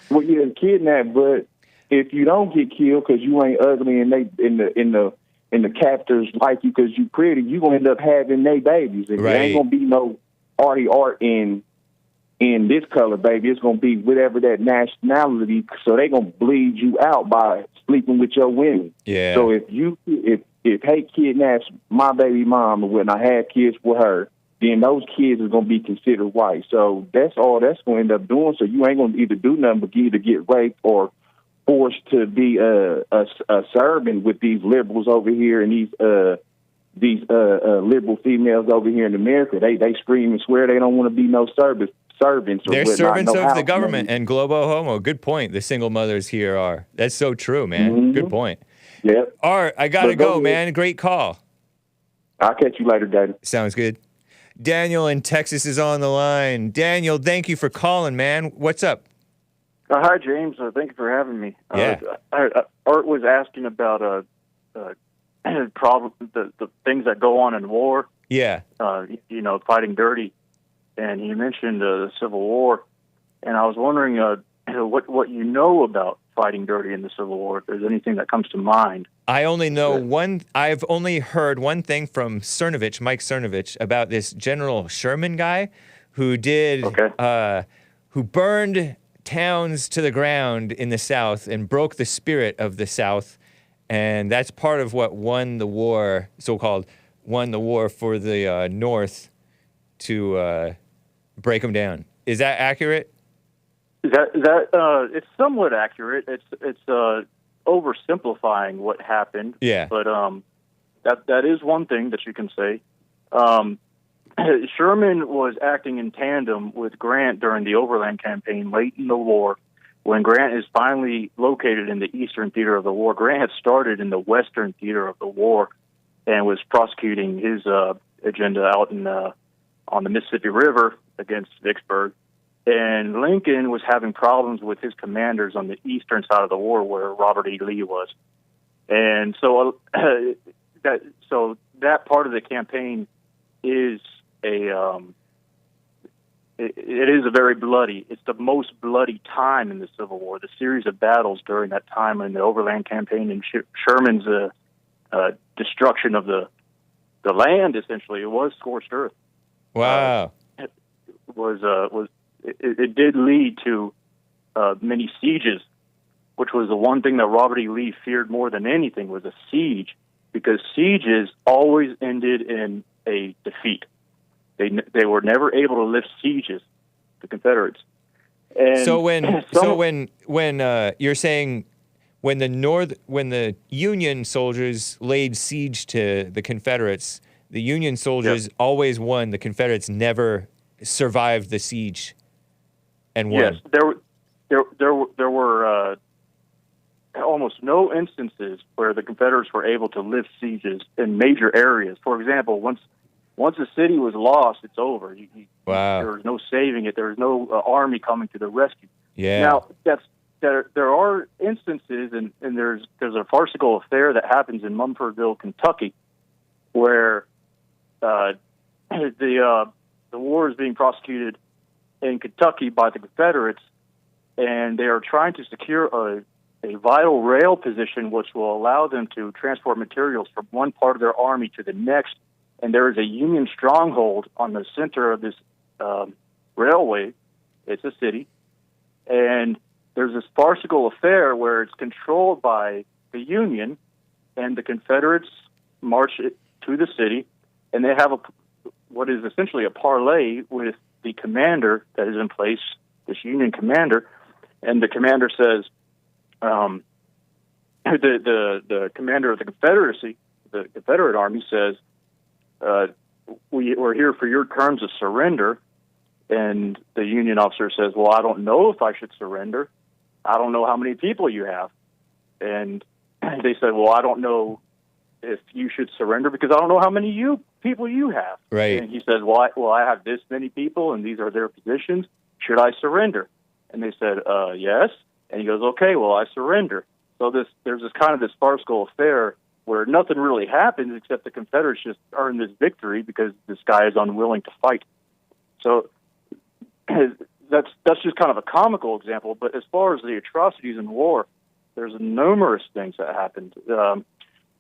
Well, yeah, kidnapped. But if you don't get killed because you ain't ugly and they in the captors like you because you pretty, you gonna end up having they babies. And there ain't gonna be no arty art in this color, baby. It's gonna be whatever that nationality. So they gonna bleed you out by sleeping with your women. Yeah. So if Hake kidnaps my baby mom and when I have kids with her, then those kids are going to be considered white. So that's all that's going to end up doing. So you ain't going to either do nothing but either get raped or forced to be a servant with these liberals over here and these liberal females over here in America. They scream and swear they don't want to be no servants. They're servants of the government and globo homo. Good point. The single mothers here are. That's so true, man. Mm-hmm. Good point. Yep. All right, I got to go, man. Great call. I'll catch you later, Daddy. Sounds good. Daniel in Texas is on the line. Daniel, thank you for calling, man. What's up? Hi, James. Thank you for having me. Yeah. Art was asking about problem, the things that go on in war. Yeah. Fighting dirty, and he mentioned the Civil War, and I was wondering what you know about fighting dirty in the Civil War. If there's anything that comes to mind. I only know one. I've only heard one thing from Cernovich, Mike Cernovich, about this General Sherman guy who who burned towns to the ground in the South and broke the spirit of the South, and that's part of what won the war, so-called won the war for the North to break them down. Is that accurate? It's somewhat accurate. It's oversimplifying what happened. Yeah. But that is one thing that you can say. Sherman was acting in tandem with Grant during the Overland Campaign late in the war. When Grant is finally located in the Eastern Theater of the War, Grant had started in the Western Theater of the War and was prosecuting his agenda out on the Mississippi River against Vicksburg. And Lincoln was having problems with his commanders on the eastern side of the war, where Robert E. Lee was, and so that part of the campaign is it is a very bloody. It's the most bloody time in the Civil War. The series of battles during that time in the Overland Campaign and Sherman's destruction of the land. Essentially, it was scorched earth. Wow. It did lead to many sieges, which was the one thing that Robert E. Lee feared more than anything was a siege, because sieges always ended in a defeat. They were never able to lift sieges, the Confederates. And so when you're saying when the Union soldiers laid siege to the Confederates, the Union soldiers always won. The Confederates never survived the siege. And yes, there were almost no instances where the Confederates were able to lift sieges in major areas. For example, once a city was lost, it's over. Wow. There was no saving it. There was no army coming to the rescue. Yeah. Now there are instances, and there's a farcical affair that happens in Mumfordville, Kentucky, where the war is being prosecuted in Kentucky by the Confederates, and they are trying to secure a vital rail position which will allow them to transport materials from one part of their army to the next. And there is a Union stronghold on the center of this railway. It's a city. And there's this farcical affair where it's controlled by the Union, and the Confederates march it to the city, and they have what is essentially a parley with the commander that is in place, this Union commander, and the commander says, the commander of the Confederacy, the Confederate Army says, we're here for your terms of surrender, And the Union officer says, well, I don't know if I should surrender. I don't know how many people you have. And they said, well, I don't know if you should surrender because I don't know how many people you have. Right. And he says, well, I have this many people, and these are their positions. Should I surrender? And they said, yes. And he goes, okay, well, I surrender. So there's this kind of this farcical affair where nothing really happens except the Confederates just earn this victory because this guy is unwilling to fight. So that's just kind of a comical example. But as far as the atrocities in war, there's numerous things that happened.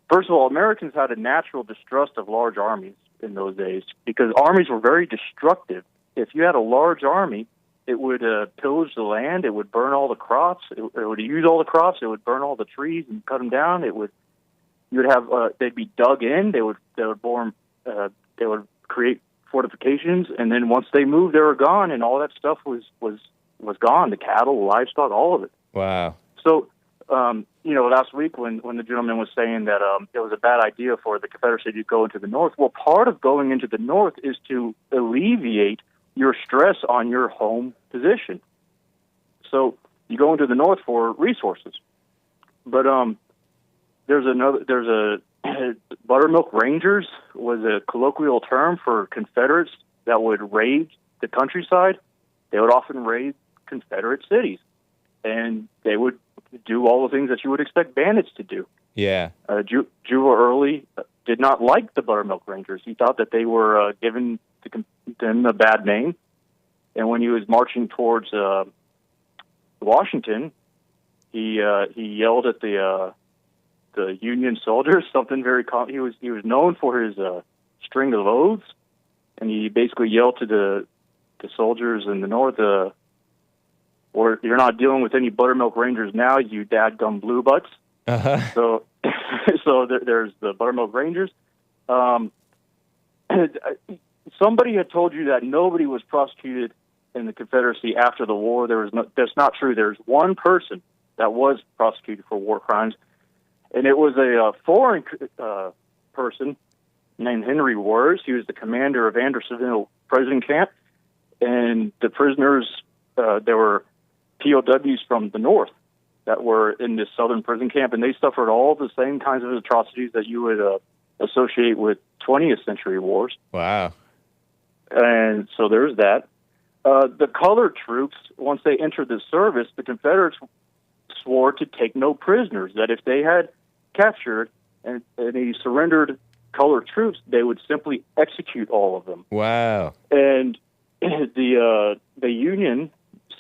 First of all, Americans had a natural distrust of large armies in those days because armies were very destructive. If you had a large army, it would pillage the land. It would burn all the crops. It would use all the crops. It would burn all the trees and cut them down. They'd be dug in. They would create fortifications, and then once they moved, they were gone, and all that stuff was gone. The cattle, the livestock, all of it. Wow. So, last week when the gentleman was saying that it was a bad idea for the Confederacy to go into the North, well, part of going into the North is to alleviate your stress on your home position. So you go into the North for resources. But there's a Buttermilk Rangers was a colloquial term for Confederates that would raid the countryside. They would often raid Confederate cities, and they would do all the things that you would expect bandits to do. Yeah. Jewel Early did not like the Buttermilk Rangers. He thought that they were giving them a bad name. And when he was marching towards Washington, he yelled at the Union soldiers something very common. He was known for his string of oaths, and he basically yelled to the soldiers in the North, or you're not dealing with any Buttermilk Rangers now, you dadgum blue butts. Uh-huh. So there's the Buttermilk Rangers. Somebody had told you that nobody was prosecuted in the Confederacy after the war. That's not true. There's one person that was prosecuted for war crimes, and it was a foreign person named Henry Wars. He was the commander of Andersonville prison camp, and the prisoners, there were POWs from the North that were in this southern prison camp, and they suffered all the same kinds of atrocities that you would associate with 20th century wars. Wow. And so there's that. The colored troops, once they entered the service, the Confederates swore to take no prisoners, that if they had captured and any surrendered colored troops, they would simply execute all of them. Wow. And the Union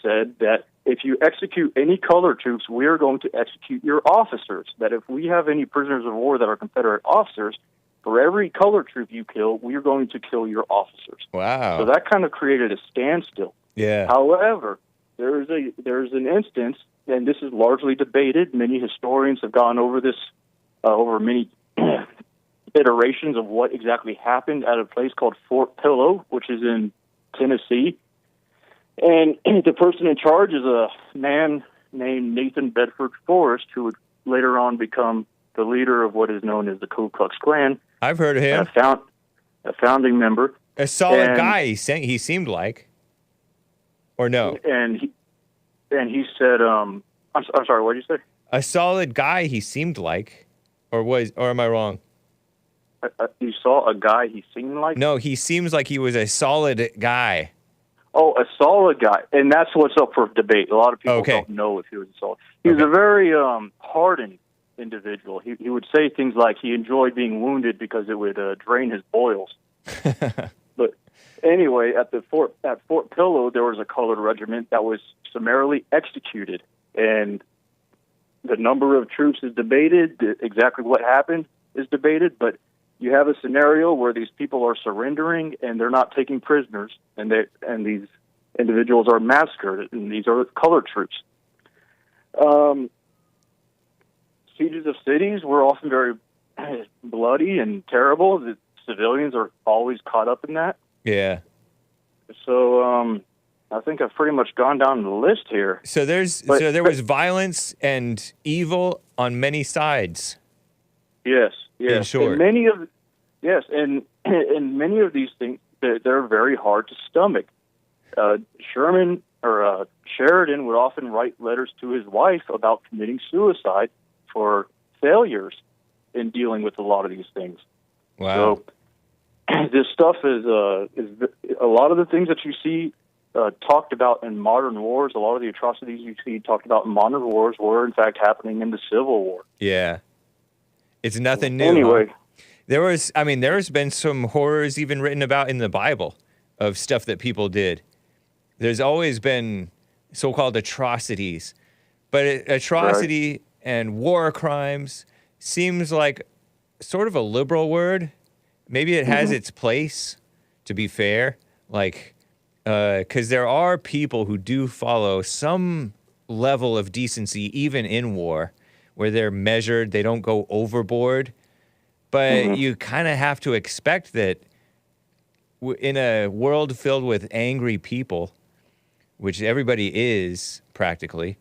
said that if you execute any colored troops, we are going to execute your officers. That if we have any prisoners of war that are Confederate officers, for every colored troop you kill, we are going to kill your officers. Wow. So that kind of created a standstill. Yeah. However, there's an instance, and this is largely debated. Many historians have gone over this over many iterations of what exactly happened at a place called Fort Pillow, which is in Tennessee. And the person in charge is a man named Nathan Bedford Forrest, who would later on become the leader of what is known as the Ku Klux Klan. I've heard of him. A founding member. A solid guy, he seemed like. Or no? And he said, I'm sorry, what did you say? A solid guy he seemed like. Or am I wrong? You saw a guy he seemed like? No, he seems like he was a solid guy. Oh, a solid guy. And that's what's up for debate. A lot of people don't know if he was a solid. He was a very hardened individual. He would say things like he enjoyed being wounded because it would drain his boils. But anyway, at Fort Pillow, there was a colored regiment that was summarily executed. And the number of troops is debated. Exactly what happened is debated. But you have a scenario where these people are surrendering and they're not taking prisoners, and these individuals are massacred, and these are colored troops. Sieges of cities were often very bloody and terrible. The civilians are always caught up in that. Yeah. So I think I've pretty much gone down the list here. So there was violence and evil on many sides. Yes. In short. And many of these things, they're very hard to stomach. Sheridan would often write letters to his wife about committing suicide for failures in dealing with a lot of these things. Wow. So this stuff is a lot of the things that you see talked about in modern wars. A lot of the atrocities you see talked about in modern wars were in fact happening in the Civil War. Yeah, it's nothing new. Anyway, there's been some horrors even written about in the Bible of stuff that people did. There's always been so-called atrocities, but atrocity and war crimes seems like sort of a liberal word. Maybe it has its place, to be fair, like, because there are people who do follow some level of decency, even in war, where they're measured, they don't go overboard. But you kind of have to expect that in a world filled with angry people, which everybody is practically,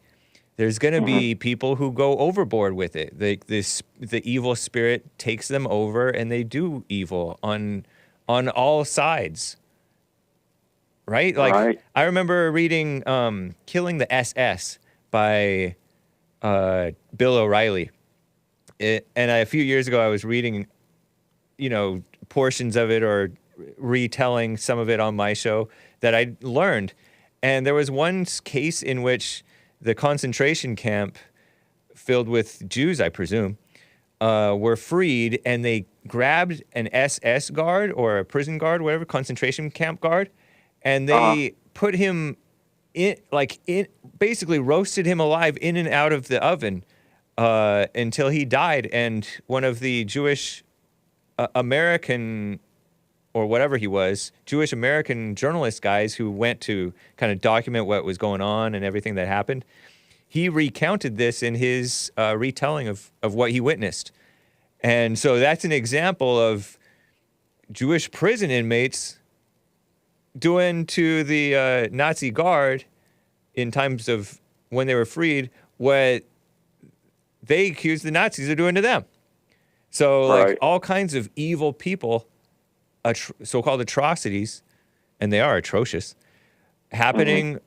there's going to be people who go overboard with it. The evil spirit takes them over, and they do evil on all sides. Right? Like, I remember reading Killing the SS by Bill O'Reilly. And a few years ago, I was reading, portions of it or retelling some of it on my show that I learned. And there was one case in which the concentration camp filled with Jews, I presume, were freed, and they grabbed an SS guard or a prison guard, whatever, concentration camp guard, and they put him basically roasted him alive in and out of the oven until he died. And one of the Jewish American, or whatever he was, Jewish American journalist guys who went to kind of document what was going on and everything that happened, he recounted this in his retelling of what he witnessed. And so that's an example of Jewish prison inmates doing to the Nazi guard in times of when they were freed what they accused the Nazis of doing to them. So like all kinds of evil people, so-called atrocities, and they are atrocious, happening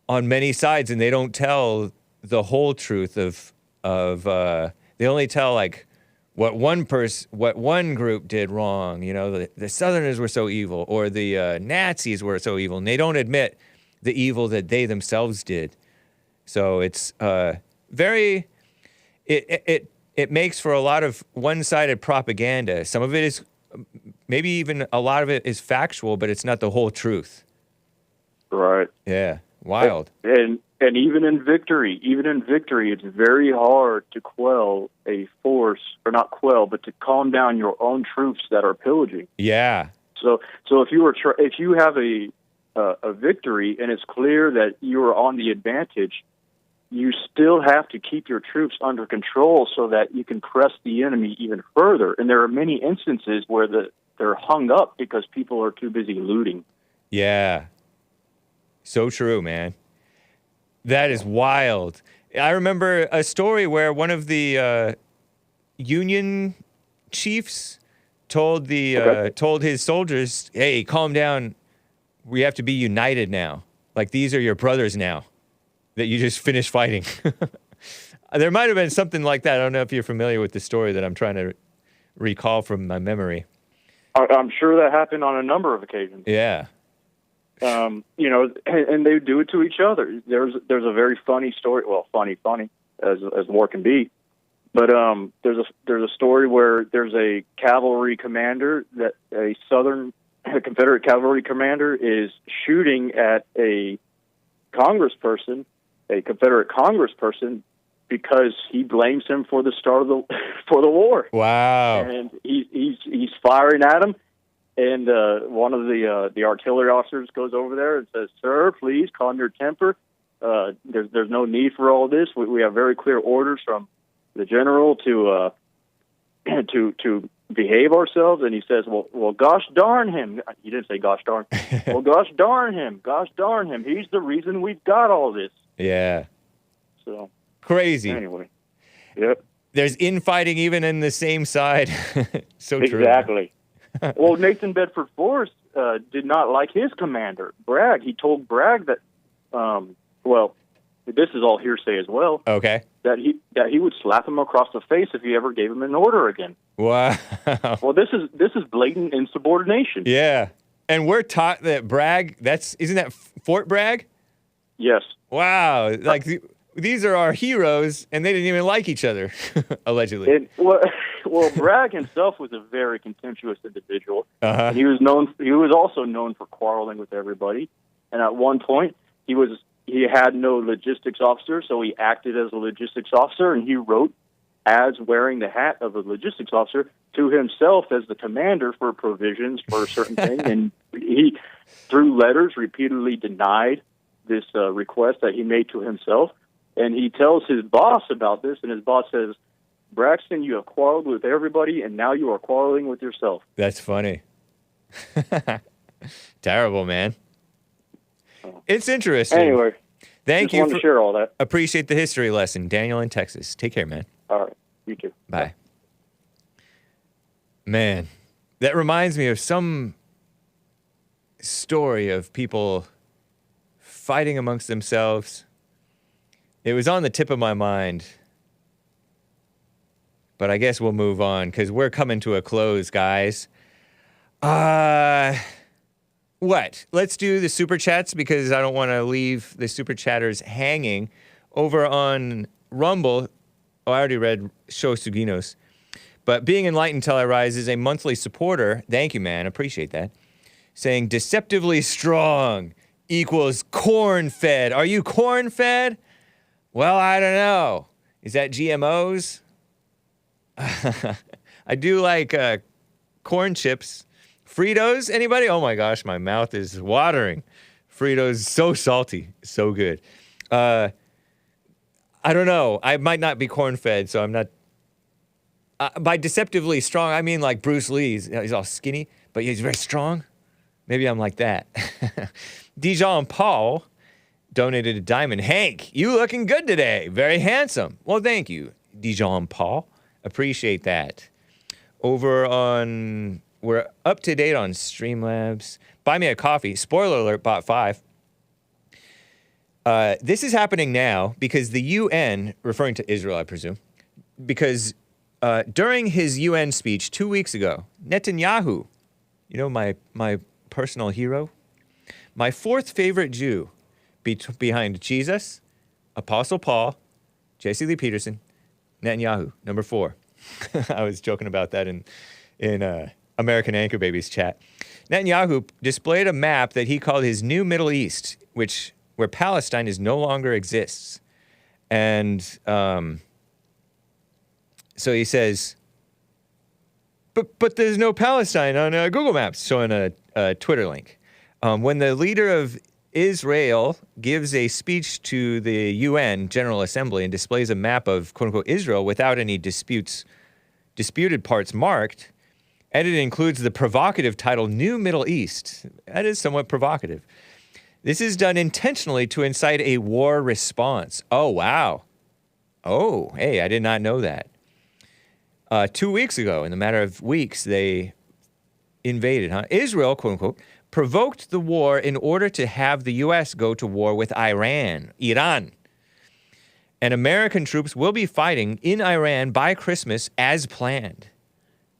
on many sides, and they don't tell the whole truth of they only tell like what one group did wrong. The Southerners were so evil, or the Nazis were so evil, and they don't admit the evil that they themselves did. So it's it makes for a lot of one-sided propaganda. Some of it is, maybe even a lot of it is factual, but it's not the whole truth. Right. Yeah. Wild. And even in victory, it's very hard to quell a force, or not quell, but to calm down your own troops that are pillaging. Yeah. So if you have a victory and it's clear that you are on the advantage, you still have to keep your troops under control so that you can press the enemy even further. And there are many instances where they're hung up because people are too busy looting. Yeah. So true, man. That is wild. I remember a story where one of the Union chiefs told his soldiers, "Hey, calm down. We have to be united now. Like, these are your brothers now that you just finished fighting." There might have been something like that. I don't know if you're familiar with the story that I'm trying to recall from my memory. I'm sure that happened on a number of occasions. Yeah. And they do it to each other. There's a very funny story. Well, funny as war can be. But there's a story where there's a cavalry commander, that a Confederate cavalry commander is shooting at a congressperson, a Confederate congressperson, because he blames him for the start of the war. Wow! And he's firing at him. And one of the artillery officers goes over there and says, "Sir, please calm your temper. There's no need for all this. We have very clear orders from the general to behave ourselves." And he says, "Well, gosh darn him." He didn't say "gosh darn." "Well, gosh darn him. Gosh darn him. He's the reason we've got all this." Yeah. So crazy. Anyway, yep. There's infighting even in the same side. So true. Exactly. Well, Nathan Bedford Forrest did not like his commander, Bragg. He told Bragg that, well, this is all hearsay as well. Okay. That he would slap him across the face if he ever gave him an order again. Wow. Well, this is blatant insubordination. Yeah. And we're taught that Bragg, isn't that Fort Bragg? Yes. Wow. Like, these are our heroes, and they didn't even like each other, allegedly. Well, Bragg himself was a very contemptuous individual. Uh-huh. And he was also known for quarreling with everybody. And at one point, he had no logistics officer, so he acted as a logistics officer, and he wrote ads wearing the hat of a logistics officer to himself as the commander for provisions for a certain thing. And he, through letters, repeatedly denied this request that he made to himself. And he tells his boss about this, and his boss says, Braxton, you have quarreled with everybody, and now you are quarreling with yourself. That's funny. Terrible, man. It's interesting. Anyway, thank you wanted to share all that. Appreciate the history lesson. Daniel in Texas. Take care, man. All right. You too. Bye. Man, that reminds me of some story of people fighting amongst themselves. It was on the tip of my mind, but I guess we'll move on because we're coming to a close, guys. What? Let's do the super chats because I don't want to leave the super chatters hanging. Over on Rumble, I already read Show Suginos, but Being Enlightened Till I Rise is a monthly supporter. Thank you, man. Appreciate that. Saying deceptively strong equals corn-fed. Are you corn-fed? Well, I don't know. Is that GMOs? I do like corn chips. Fritos, anybody? Oh my gosh, my mouth is watering. Fritos, so salty, so good. I don't know. I might not be corn-fed, so I'm not. By deceptively strong, I mean like Bruce Lee. He's all skinny, but he's very strong. Maybe I'm like that. Dijon Paul donated a diamond. Hank, you looking good today. Very handsome. Well, thank you, Dijon Paul. Appreciate that. We're up to date on Streamlabs. Buy me a coffee. Spoiler alert, bought 5. This is happening now because the UN, referring to Israel, I presume, because during his UN speech 2 weeks ago, Netanyahu, you know, my personal hero, my fourth favorite Jew behind Jesus, Apostle Paul, J.C. Lee Peterson, Netanyahu, number 4. I was joking about that in American Anchor Babies chat. Netanyahu displayed a map that he called his new Middle East, where Palestine no longer exists. And so he says, but there's no Palestine on Google Maps, showing a Twitter link. When the leader of Israel gives a speech to the UN General Assembly and displays a map of quote-unquote Israel without any disputed parts marked, and it includes the provocative title New Middle East. That is somewhat provocative. This is done intentionally to incite a war response. Oh, wow. Oh, hey, I did not know that. 2 weeks ago, in the matter of weeks, they invaded, Israel, quote-unquote, provoked the war in order to have the U.S. go to war with Iran. And American troops will be fighting in Iran by Christmas as planned.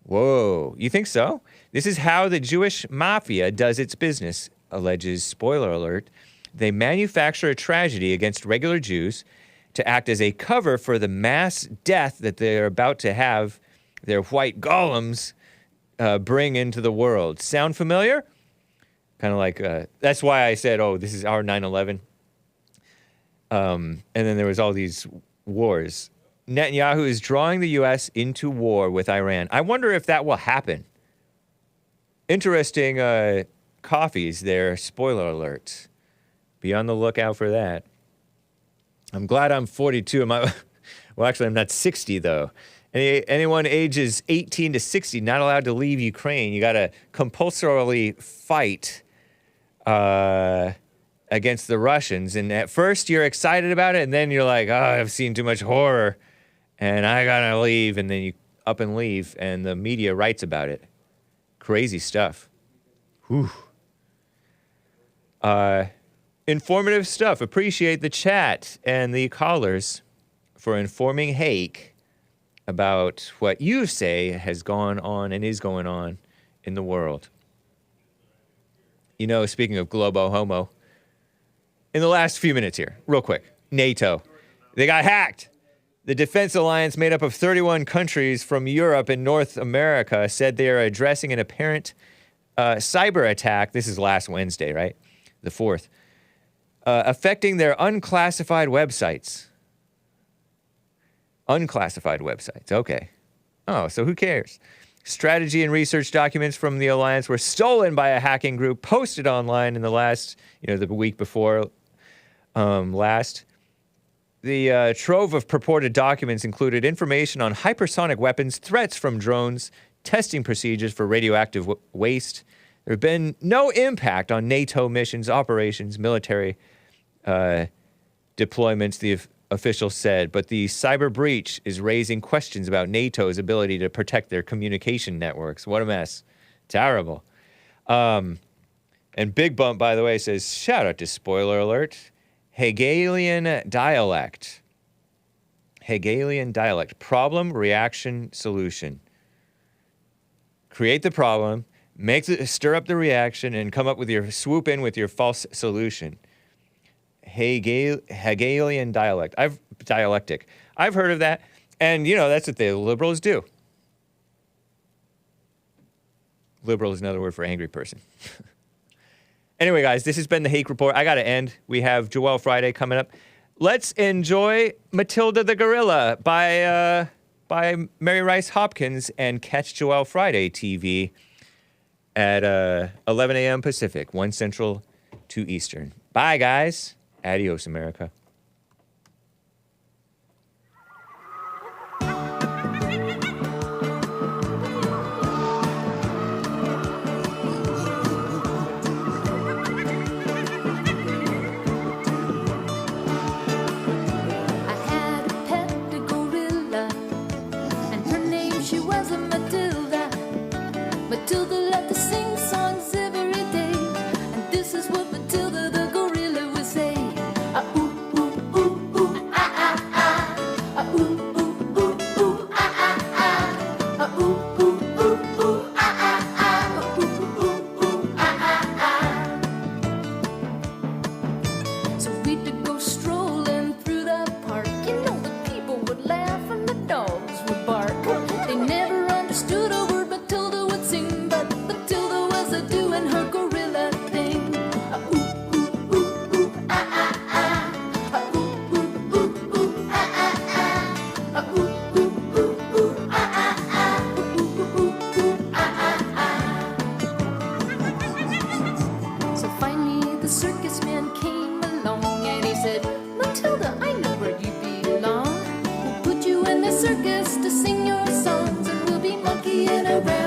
Whoa, you think so? This is how the Jewish mafia does its business, alleges, spoiler alert. They manufacture a tragedy against regular Jews to act as a cover for the mass death that they're about to have their white golems bring into the world. Sound familiar? Kind of like, that's why I said, oh, this is our 9/11. And then there was all these wars. Netanyahu is drawing the U.S. into war with Iran. I wonder if that will happen. Interesting coffees there, spoiler alert. Be on the lookout for that. I'm glad I'm 42. Well, actually, I'm not 60, though. Anyone ages 18 to 60 not allowed to leave Ukraine. You got to compulsorily fight against the Russians. And at first, you're excited about it, and then you're like, oh, I've seen too much horror, and I got to leave. And then you up and leave, and the media writes about it. Crazy stuff. Whew. Informative stuff. Appreciate the chat and the callers for informing Hake about what you say has gone on and is going on in the world. You know, speaking of globo homo, in the last few minutes here, real quick, NATO, they got hacked. The defense alliance made up of 31 countries from Europe and North America said they are addressing an apparent cyber attack. This is last Wednesday, right? The 4th. Affecting their unclassified websites. Unclassified websites, okay. Oh, so who cares? Strategy and research documents from the alliance were stolen by a hacking group posted online in the last, the week before last. The trove of purported documents included information on hypersonic weapons, threats from drones, testing procedures for radioactive waste. There have been no impact on NATO missions, operations, military deployments, the official said, but the cyber breach is raising questions about NATO's ability to protect their communication networks. What a mess. Terrible. And Big Bump, by the way, says, shout out to spoiler alert, Hegelian dialect. Hegelian dialect. Problem, reaction, solution. Create the problem, stir up the reaction, and come up with swoop in with your false solution. Hegelian dialectic. I've heard of that, and that's what the liberals do. Liberal is another word for angry person. Anyway, guys, this has been the Hake Report. I gotta end. We have Joelle Friday coming up. Let's enjoy Matilda the Gorilla by Mary Rice Hopkins and catch Joelle Friday TV at 11 a.m. Pacific, 1 Central, 2 Eastern. Bye, guys. Adios, America. Matilda loved to sing songs every day, and this is what Matilda the gorilla would say. Ah ooh ooh ooh ooh ah ah ah. Ah ooh ooh ooh ooh ah ah ah. Ah ooh ooh ooh ooh ah ah ah. Ah ooh ooh ooh ah ah ah. So we'd go strolling through the park. The people would laugh and the dogs would bark. They never understood a word Matilda would sing, but Matilda was doing her gorilla thing. Ah ooh ooh ooh ooh ah ah ah. Ah ooh ooh ooh ooh ah ah ah. Ah ooh ooh ooh ooh ah ah ah. Ooh ooh ooh ooh ah ah ah. So finally the circus man came along and he said, Matilda, I know where you belong. We'll put you in the circus to sing your songs, and we'll be monkeying around.